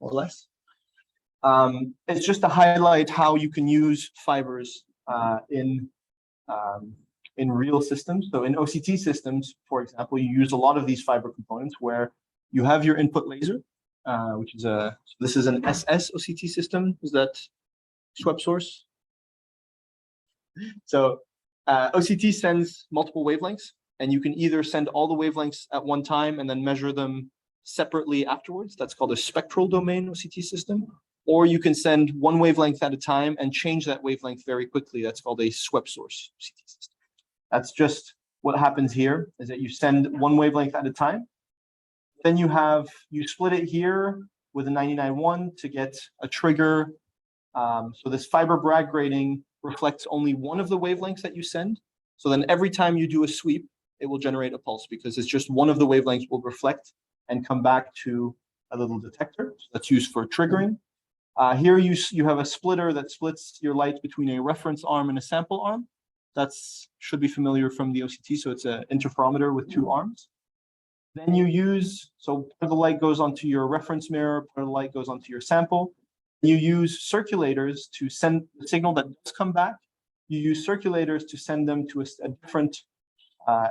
more or less. It's just to highlight how you can use fibers in real systems. So in OCT systems, for example, you use a lot of these fiber components where you have your input laser, which is this is an SS OCT system. Is that swept source? So OCT sends multiple wavelengths, and you can either send all the wavelengths at one time and then measure them separately afterwards. That's called a spectral domain OCT system. Or you can send one wavelength at a time and change that wavelength very quickly. That's called a swept source OCT system. That's just what happens here, is that you send one wavelength at a time. Then you split it here with a 99.1 to get a trigger. So this fiber Bragg grating reflects only one of the wavelengths that you send. So then every time you do a sweep, it will generate a pulse because it's just one of the wavelengths will reflect and come back to a little detector. So that's used for triggering. Here you have a splitter that splits your light between a reference arm and a sample arm. Should be familiar from the OCT. So it's an interferometer with two arms. Then so part of the light goes onto your reference mirror, part of the light goes onto your sample. You use circulators to send the signal that does come back. You use circulators to send them to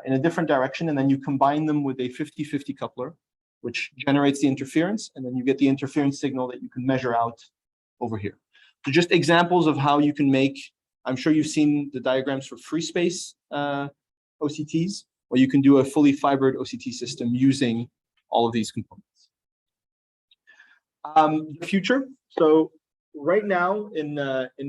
in a different direction, and then you combine them with a 50-50 coupler, which generates the interference, and then you get the interference signal that you can measure out over here. So just examples of how you can make, I'm sure you've seen the diagrams for free space OCTs, where you can do a fully fibered OCT system using all of these components. The future. So right now in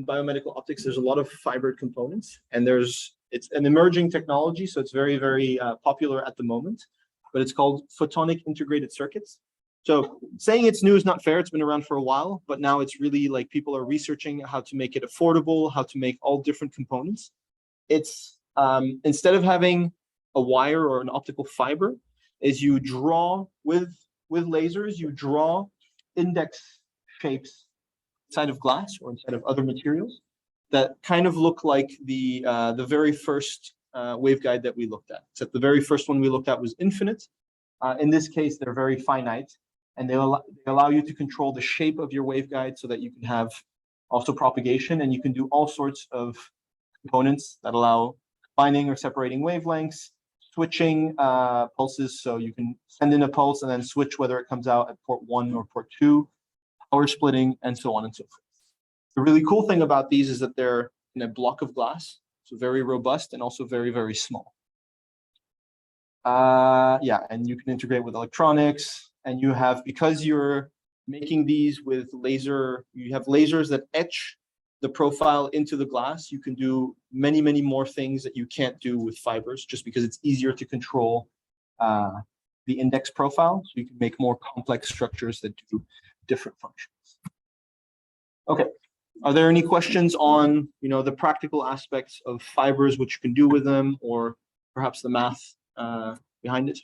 biomedical optics, there's a lot of fibered components, and it's an emerging technology, so it's very, very popular at the moment, but it's called photonic integrated circuits. So saying it's new is not fair. It's been around for a while, but now it's really like people are researching how to make it affordable, how to make all different components. It's instead of having a wire or an optical fiber, is you draw with lasers, you draw index shapes inside of glass or inside of other materials. that kind of look like the very first waveguide that we looked at. Except the very first one we looked at was infinite. In this case, they're very finite, and they allow you to control the shape of your waveguide so that you can have also propagation, and you can do all sorts of components that allow binding or separating wavelengths, switching pulses, so you can send in a pulse and then switch whether it comes out at port 1 or port 2, power splitting, and so on and so forth. The really cool thing about these is that they're in a block of glass, so very robust and also very, very small. Yeah, and you can integrate with electronics, and you have, because you're making these with laser, you have lasers that etch the profile into the glass. You can do many, many more things that you can't do with fibers, just because it's easier to control the index profile. So you can make more complex structures that do different functions. Okay, are there any questions on, the practical aspects of fibers, what you can do with them, or perhaps the math behind it?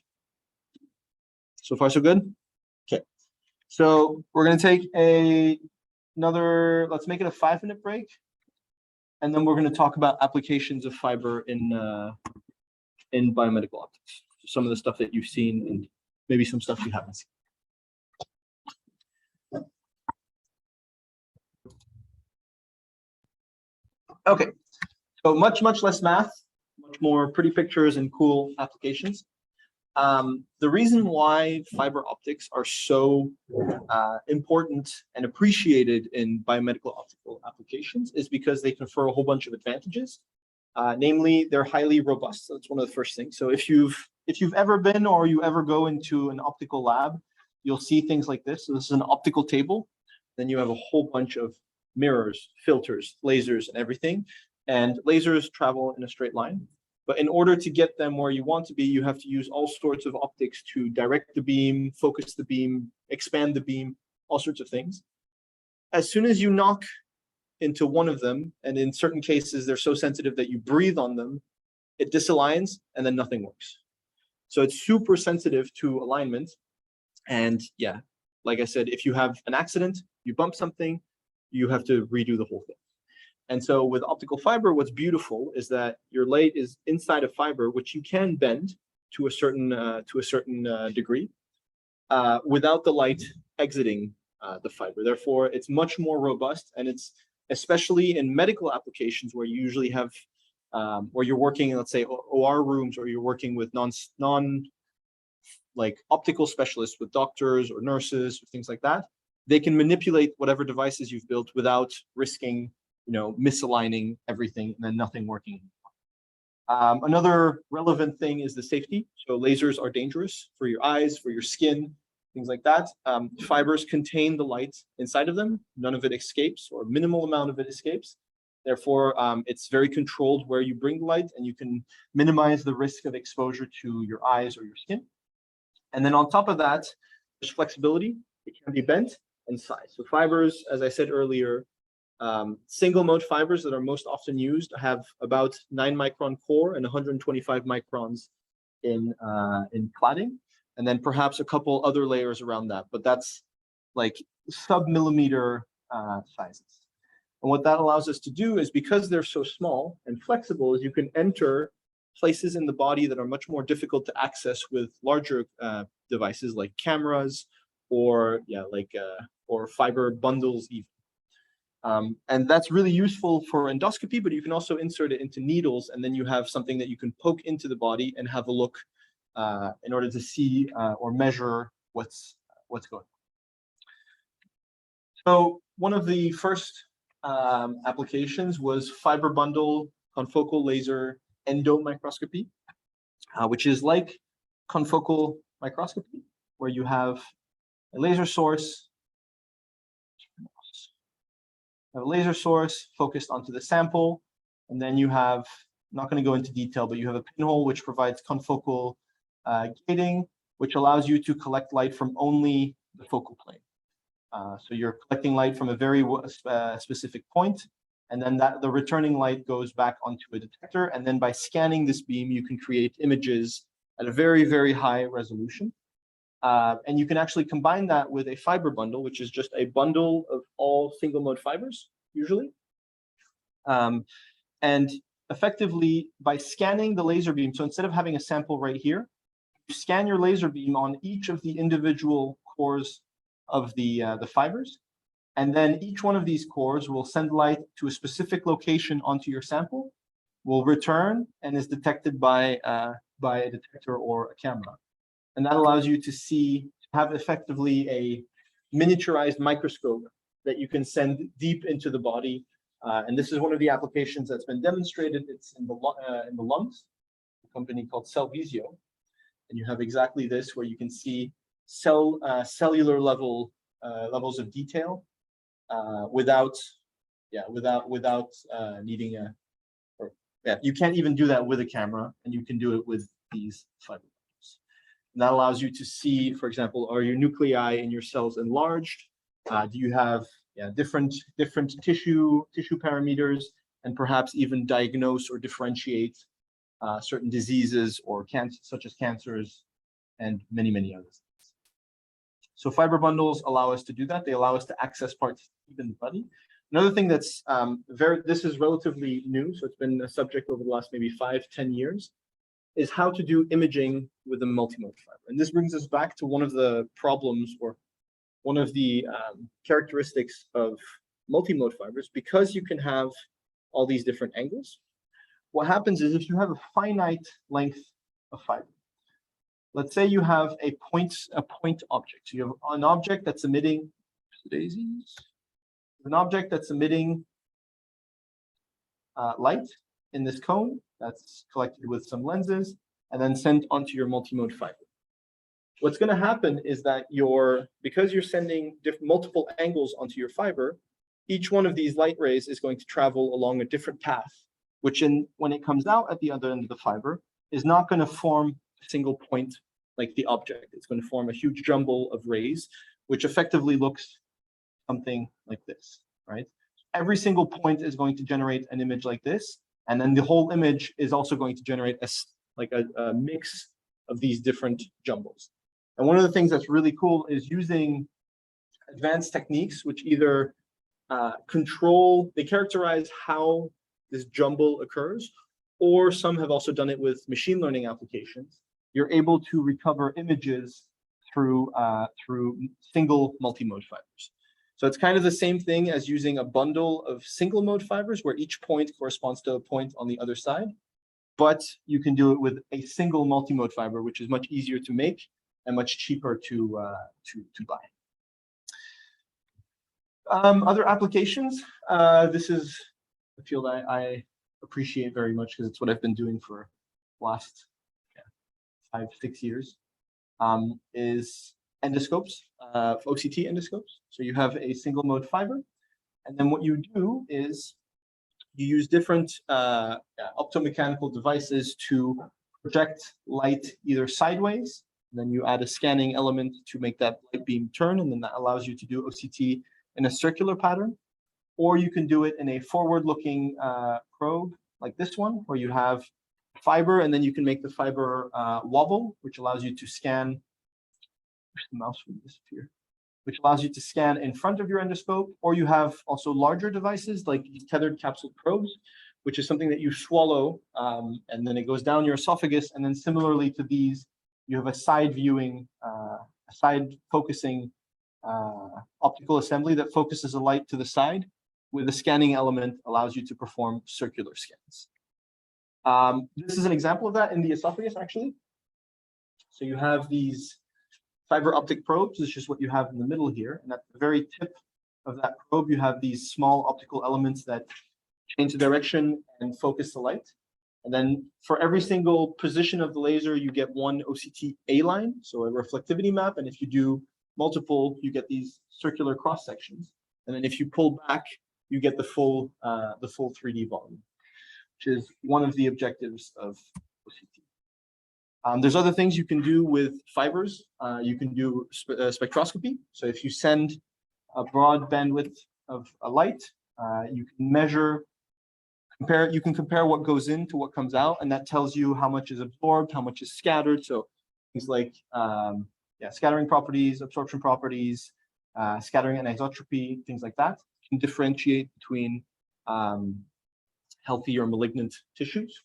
So far, so good? Okay, so we're going to take let's make it a 5-minute break, and then we're going to talk about applications of fiber in biomedical optics. Some of the stuff that you've seen and maybe some stuff you haven't seen. Okay, so much less math, much more pretty pictures and cool applications. The reason why fiber optics are so important and appreciated in biomedical optical applications is because they confer a whole bunch of advantages. Namely, they're highly robust. So that's one of the first things. So if you've ever been or you ever go into an optical lab, you'll see things like this. So this is an optical table. Then you have a whole bunch of mirrors, filters, lasers, and everything. And lasers travel in a straight line. But in order to get them where you want to be, you have to use all sorts of optics to direct the beam, focus the beam, expand the beam, all sorts of things. As soon as you knock into one of them, and in certain cases, they're so sensitive that you breathe on them, it disaligns and then nothing works. So it's super sensitive to alignment. And yeah, like I said, if you have an accident, you bump something, you have to redo the whole thing. And so with optical fiber, what's beautiful is that your light is inside a fiber, which you can bend to a certain degree without the light exiting the fiber. Therefore, it's much more robust, and it's especially in medical applications where you usually have, where you're working in, let's say, OR rooms, or you're working with like optical specialists with doctors or nurses or things like that. They can manipulate whatever devices you've built without risking misaligning everything and then nothing working. Another relevant thing is the safety. So lasers are dangerous for your eyes, for your skin, things like that. Fibers contain the light inside of them. None of it escapes, or minimal amount of it escapes. Therefore, it's very controlled where you bring the light, and you can minimize the risk of exposure to your eyes or your skin. And then on top of that, there's flexibility. It can be bent and size. So fibers, as I said earlier, single mode fibers that are most often used have about 9-micron core and 125 microns in cladding, and then perhaps a couple other layers around that. But that's like sub-millimeter sizes. And what that allows us to do is, because they're so small and flexible, is you can enter places in the body that are much more difficult to access with larger devices like cameras or or fiber bundles even. And that's really useful for endoscopy, but you can also insert it into needles, and then you have something that you can poke into the body and have a look in order to see or measure what's going on. So one of the first applications was fiber bundle confocal laser endomicroscopy, which is like confocal microscopy, where you have a laser source, focused onto the sample, and then you have, I'm not going to go into detail, but you have a pinhole which provides confocal gating, which allows you to collect light from only the focal plane. So you're collecting light from a very specific point, and then the returning light goes back onto a detector, and then by scanning this beam, you can create images at a very, very high resolution. And you can actually combine that with a fiber bundle, which is just a bundle of all single mode fibers, usually. And effectively, by scanning the laser beam, so instead of having a sample right here, you scan your laser beam on each of the individual cores of the fibers, and then each one of these cores will send light to a specific location onto your sample, will return, and is detected by a detector or a camera. And that allows you to have effectively a miniaturized microscope that you can send deep into the body. And this is one of the applications that's been demonstrated. It's in the lungs, a company called Cellmeyer. And you have exactly this, where you can see cellular levels of detail without needing you can't even do that with a camera, and you can do it with these fiber optics. And that allows you to see, for example, are your nuclei in your cells enlarged? Do you have different tissue parameters, and perhaps even diagnose or differentiate certain diseases or such as cancers and many other things. So fiber bundles allow us to do that. They allow us to access parts deep in the body. Another thing that's this is relatively new, so it's been a subject over the last maybe 5-10 years, is how to do imaging with a multimultifier. And this brings us back to one of the problems, or one of the characteristics of multimode fibers. Because you can have all these different angles, what happens is if you have a finite length of fiber, let's say you have a point object. So you have an object that's emitting light in this cone that's collected with some lenses and then sent onto your multimode fiber. What's going to happen is that because you're sending multiple angles onto your fiber, each one of these light rays is going to travel along a different path, which when it comes out at the other end of the fiber is not going to form a single point like the object. It's going to form a huge jumble of rays, which effectively looks something like this, right? Every single point is going to generate an image like this, and then the whole image is also going to generate a mix of these different jumbles. And one of the things that's really cool is using advanced techniques, which either they characterize how this jumble occurs, or some have also done it with machine learning applications. You're able to recover images through single multimode fibers. So it's kind of the same thing as using a bundle of single mode fibers, where each point corresponds to a point on the other side, but you can do it with a single multimode fiber, which is much easier to make and much cheaper to buy. Other applications. This is a field I appreciate very much because it's what I've been doing for the last 5-6 years. Is endoscopes, OCT endoscopes. So you have a single mode fiber, and then what you do is you use different optomechanical devices to project light either sideways, and then you add a scanning element to make that light beam turn, and then that allows you to do OCT in a circular pattern. Or you can do it in a forward-looking probe like this one, where you have fiber, and then you can make the fiber wobble, which allows you to scan. The mouse would disappear, which allows you to scan in front of your endoscope. Or you have also larger devices like these tethered capsule probes, which is something that you swallow, and then it goes down your esophagus. And then similarly to these, you have a side focusing optical assembly that focuses a light to the side with a scanning element, allows you to perform circular scans. This is an example of that in the esophagus, actually. So you have these fiber optic probes. This is just what you have in the middle here. And at the very tip of that probe, you have these small optical elements that change the direction and focus the light. And then for every single position of the laser, you get one OCT A line, so a reflectivity map. And if you do multiple, you get these circular cross sections. And then if you pull back, you get the full 3D volume, which is one of the objectives of OCT. There's other things you can do with fibers. You can do spectroscopy. So if you send a broad bandwidth of a light, you can compare what goes in to what comes out, and that tells you how much is absorbed, how much is scattered. So things like scattering properties, absorption properties, scattering anisotropy, things like that. You can differentiate between healthy or malignant tissues.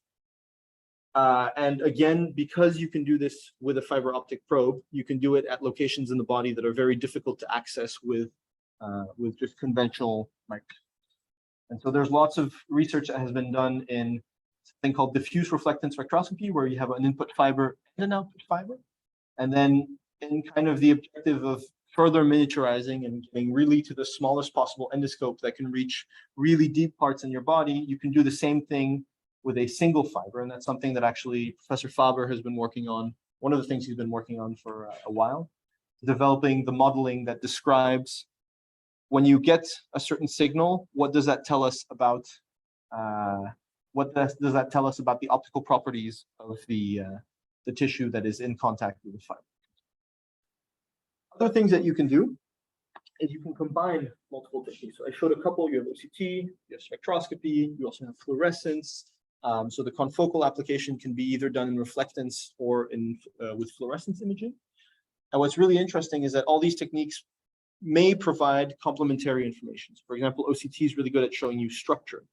And again, because you can do this with a fiber optic probe, you can do it at locations in the body that are very difficult to access with just conventional microscopes. And so there's lots of research that has been done in something called diffuse reflectance spectroscopy, where you have an input fiber and an output fiber. And then in kind of the objective of further miniaturizing and getting really to the smallest possible endoscope that can reach really deep parts in your body, you can do the same thing with a single fiber. And that's something that actually Professor Faber has been working on. One of the things he's been working on for a while, developing the modeling that describes when you get a certain signal, what does that tell us about does that tell us about the optical properties of the tissue that is in contact with the fiber. Other things that you can do is you can combine multiple techniques. So I showed a couple. You have OCT, you have spectroscopy, you also have fluorescence. So the confocal application can be either done in reflectance or in with fluorescence imaging. And what's really interesting is that all these techniques may provide complementary information. So for example, OCT is really good at showing you structure,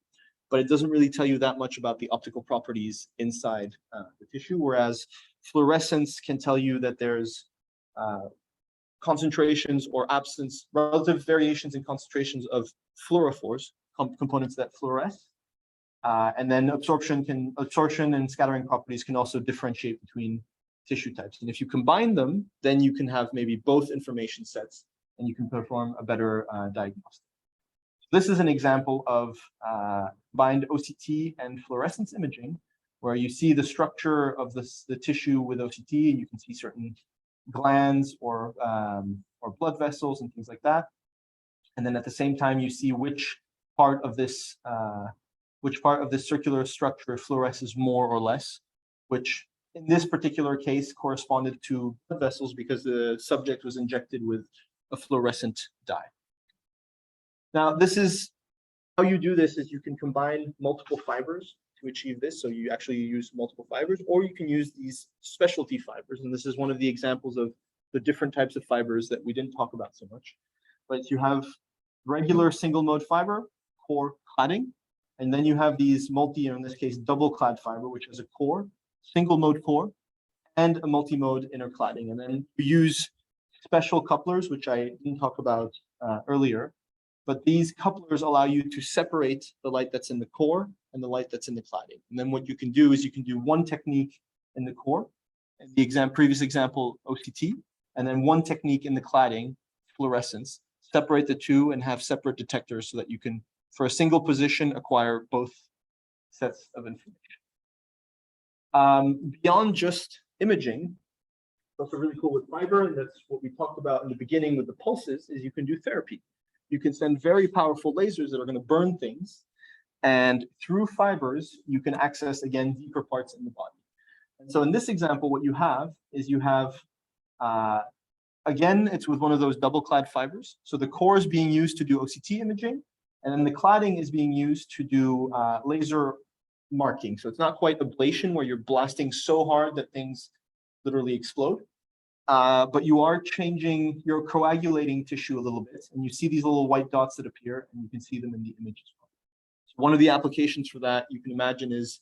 but it doesn't really tell you that much about the optical properties inside the tissue, whereas fluorescence can tell you that there's concentrations or absence, relative variations in concentrations of fluorophores, components that fluoresce. And then absorption and scattering properties can also differentiate between tissue types. And if you combine them, then you can have maybe both information sets and you can perform a better diagnostic. This is an example of combined OCT and fluorescence imaging, where you see the structure of the tissue with OCT, and you can see certain glands or blood vessels and things like that. And then at the same time, you see which part of this circular structure fluoresces more or less, which in this particular case corresponded to blood vessels because the subject was injected with a fluorescent dye. Now, this is how you do this: is you can combine multiple fibers to achieve this. So you actually use multiple fibers, or you can use these specialty fibers. And this is one of the examples of the different types of fibers that we didn't talk about so much. But you have regular single mode fiber, core cladding, and then you have these multi, or in this case, double clad fiber, which is a core, single mode core, and a multi-mode inner cladding. And then you use special couplers, which I didn't talk about earlier. But these couplers allow you to separate the light that's in the core and the light that's in the cladding. And then what you can do is you can do one technique in the core, in the previous example, OCT, and then one technique in the cladding, fluorescence, separate the two and have separate detectors so that you can, for a single position, acquire both sets of information. Beyond just imaging, also really cool with fiber, and that's what we talked about in the beginning with the pulses, is you can do therapy. You can send very powerful lasers that are going to burn things, and through fibers, you can access, again, deeper parts in the body. And so in this example, what you have is you have, again, it's with one of those double-clad fibers. So the core is being used to do OCT imaging, and then the cladding is being used to do laser marking. So it's not quite ablation, where you're blasting so hard that things literally explode. But you are changing, you're coagulating tissue a little bit, and you see these little white dots that appear, and you can see them in the image as well. So one of the applications for that you can imagine is,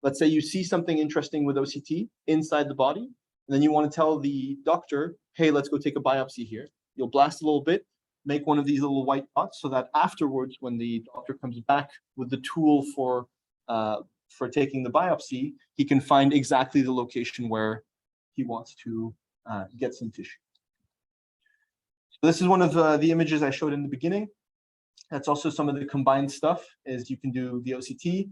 let's say you see something interesting with OCT inside the body, and then you want to tell the doctor, hey, let's go take a biopsy here. You'll blast a little bit, make one of these little white dots, so that afterwards, when the doctor comes back with the tool for taking the biopsy, he can find exactly the location where he wants to get some tissue. So this is one of the images I showed in the beginning. That's also some of the combined stuff, is you can do the OCT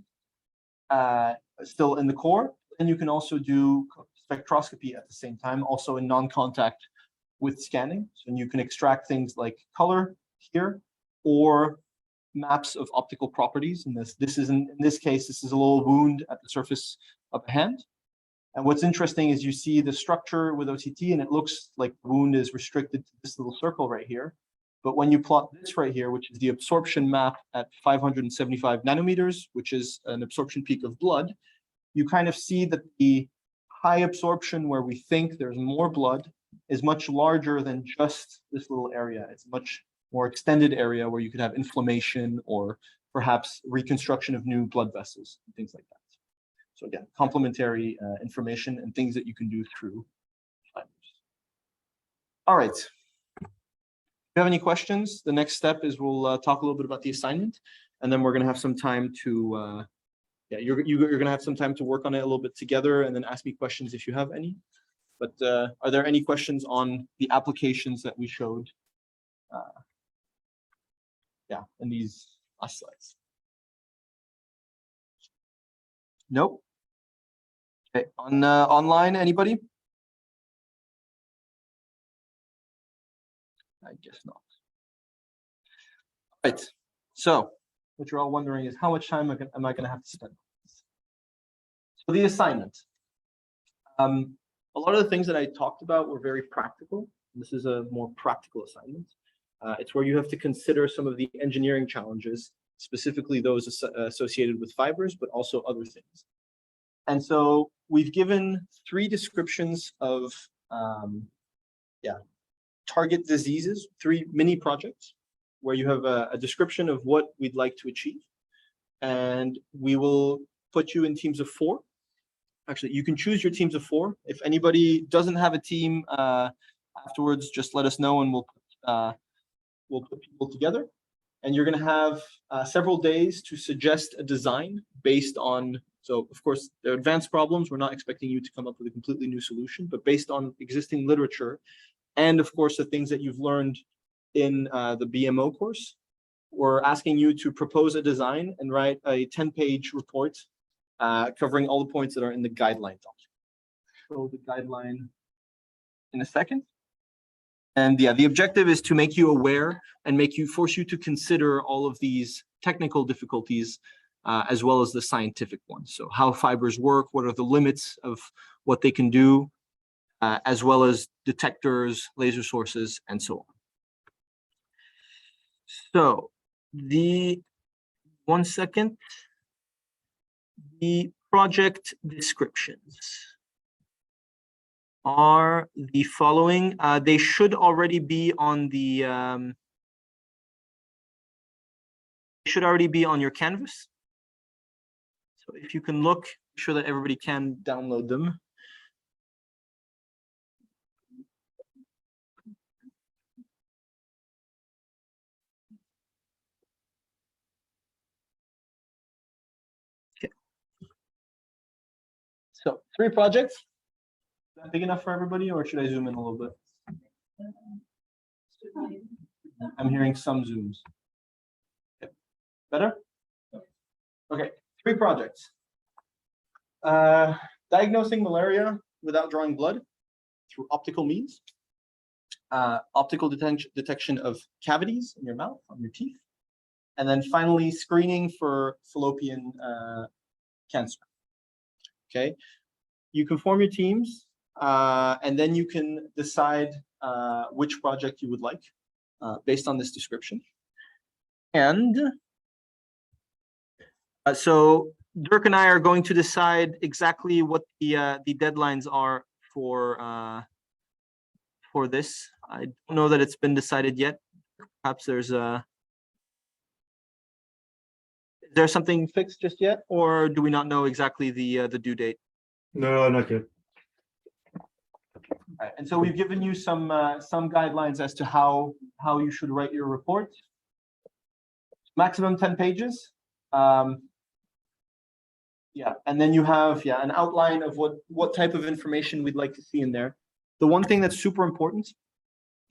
still in the core, and you can also do spectroscopy at the same time, also in non-contact with scanning. So you can extract things like color here, or maps of optical properties. And this is in this case, this is a little wound at the surface of a hand. And what's interesting is you see the structure with OCT, and it looks like the wound is restricted to this little circle right here. But when you plot this right here, which is the absorption map at 575 nanometers, which is an absorption peak of blood, you kind of see that the high absorption, where we think there's more blood, is much larger than just this little area. It's a much more extended area where you could have inflammation or perhaps reconstruction of new blood vessels, and things like that. So again, complementary information and things that you can do through fibers. All right. If you have any questions, the next step is we'll talk a little bit about the assignment, and then we're going to have some time to, you're going to have some time to work on it a little bit together, and then ask me questions if you have any. But are there any questions on the applications that we showed? In these last slides. Nope. Okay, on online, anybody? I guess not. Right. So what you're all wondering is how much time am I going to have to spend on this? So the assignment. A lot of the things that I talked about were very practical. This is a more practical assignment. It's where you have to consider some of the engineering challenges, specifically those associated with fibers, but also other things. And so we've given 3 descriptions of target diseases, 3 mini projects, where you have a description of what we'd like to achieve. And we will put you in teams of 4. Actually, you can choose your teams of 4. If anybody doesn't have a team afterwards, just let us know and we'll put people together. And you're going to have several days to suggest a design based on, so of course, they're advanced problems. We're not expecting you to come up with a completely new solution, but based on existing literature, and of course, the things that you've learned in the BMO course, we're asking you to propose a design and write a 10-page report covering all the points that are in the guideline document. Show the guideline in a second. And the objective is to make you aware and force you to consider all of these technical difficulties as well as the scientific ones. So how fibers work, what are the limits of what they can do, as well as detectors, laser sources, and so on. So one second, the project descriptions are the following. They should already be on the your canvas. So if you can look, make sure that everybody can download them. Okay. So 3 projects. Is that big enough for everybody, or should I zoom in a little bit? I'm hearing some zooms. Okay. Better? Okay, 3 projects. Diagnosing malaria without drawing blood through optical means. Optical detection of cavities in your mouth, on your teeth. And then finally, screening for fallopian cancer. Okay, you can form your teams, and then you can decide which project you would like based on this description. And so Dirk and I are going to decide exactly what the deadlines are for this. I don't know that it's been decided yet. Perhaps there's is there something fixed just yet, or do we not know exactly the due date? No, not yet. Right. And so we've given you some guidelines as to how you should write your report. Maximum 10 pages. Yeah, and then you have an outline of what type of information we'd like to see in there. The one thing that's super important,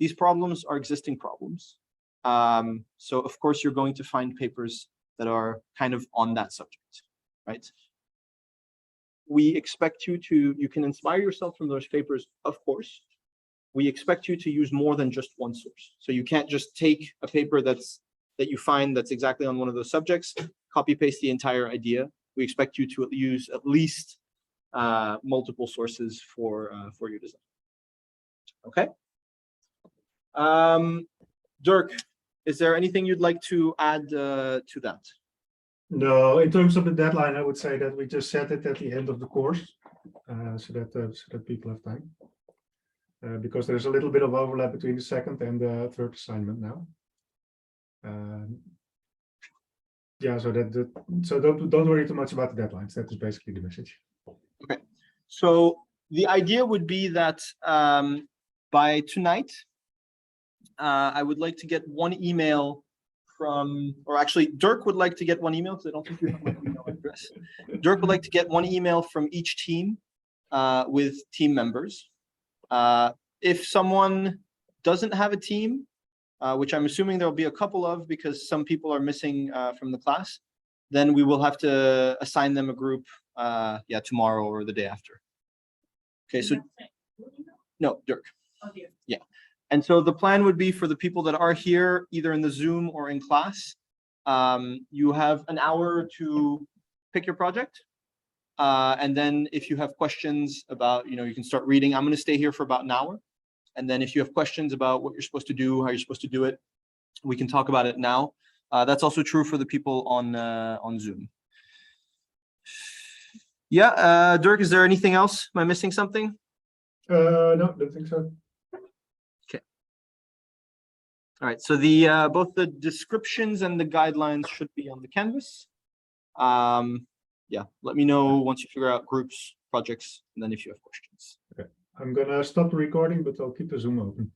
these problems are existing problems. So of course you're going to find papers that are kind of on that subject, right? We expect you can inspire yourself from those papers, of course. We expect you to use more than just one source. So you can't just take a paper that you find that's exactly on one of those subjects, copy paste the entire idea. We expect you to use at least multiple sources for your design. Okay. Dirk, is there anything you'd like to add to that? No, in terms of the deadline, I would say that we just set it at the end of the course, so that people have time. Because there's a little bit of overlap between the second and the third assignment now. Yeah, so so don't worry too much about the deadlines. That is basically the message. Okay. So the idea would be that by tonight, I would like to get one email from, or actually Dirk would like to get one email because I don't think you have my email address. Dirk would like to get one email from each team with team members. If someone doesn't have a team, which I'm assuming there'll be a couple of because some people are missing from the class, then we will have to assign them a group, yeah, tomorrow or the day after. Okay, so no, Dirk. Oh, dear. Yeah. And so the plan would be for the people that are here, either in the Zoom or in class, you have an hour to pick your project. And then if you have questions about, you can start reading. I'm going to stay here for about an hour. And then if you have questions about what you're supposed to do, how you're supposed to do it, we can talk about it now. That's also true for the people on Zoom. Yeah, Dirk, is there anything else? Am I missing something? No, don't think so. All right, so both the descriptions and the guidelines should be on the canvas. Yeah, let me know once you figure out groups, projects, and then if you have questions. Okay. I'm gonna stop the recording, but I'll keep the Zoom open.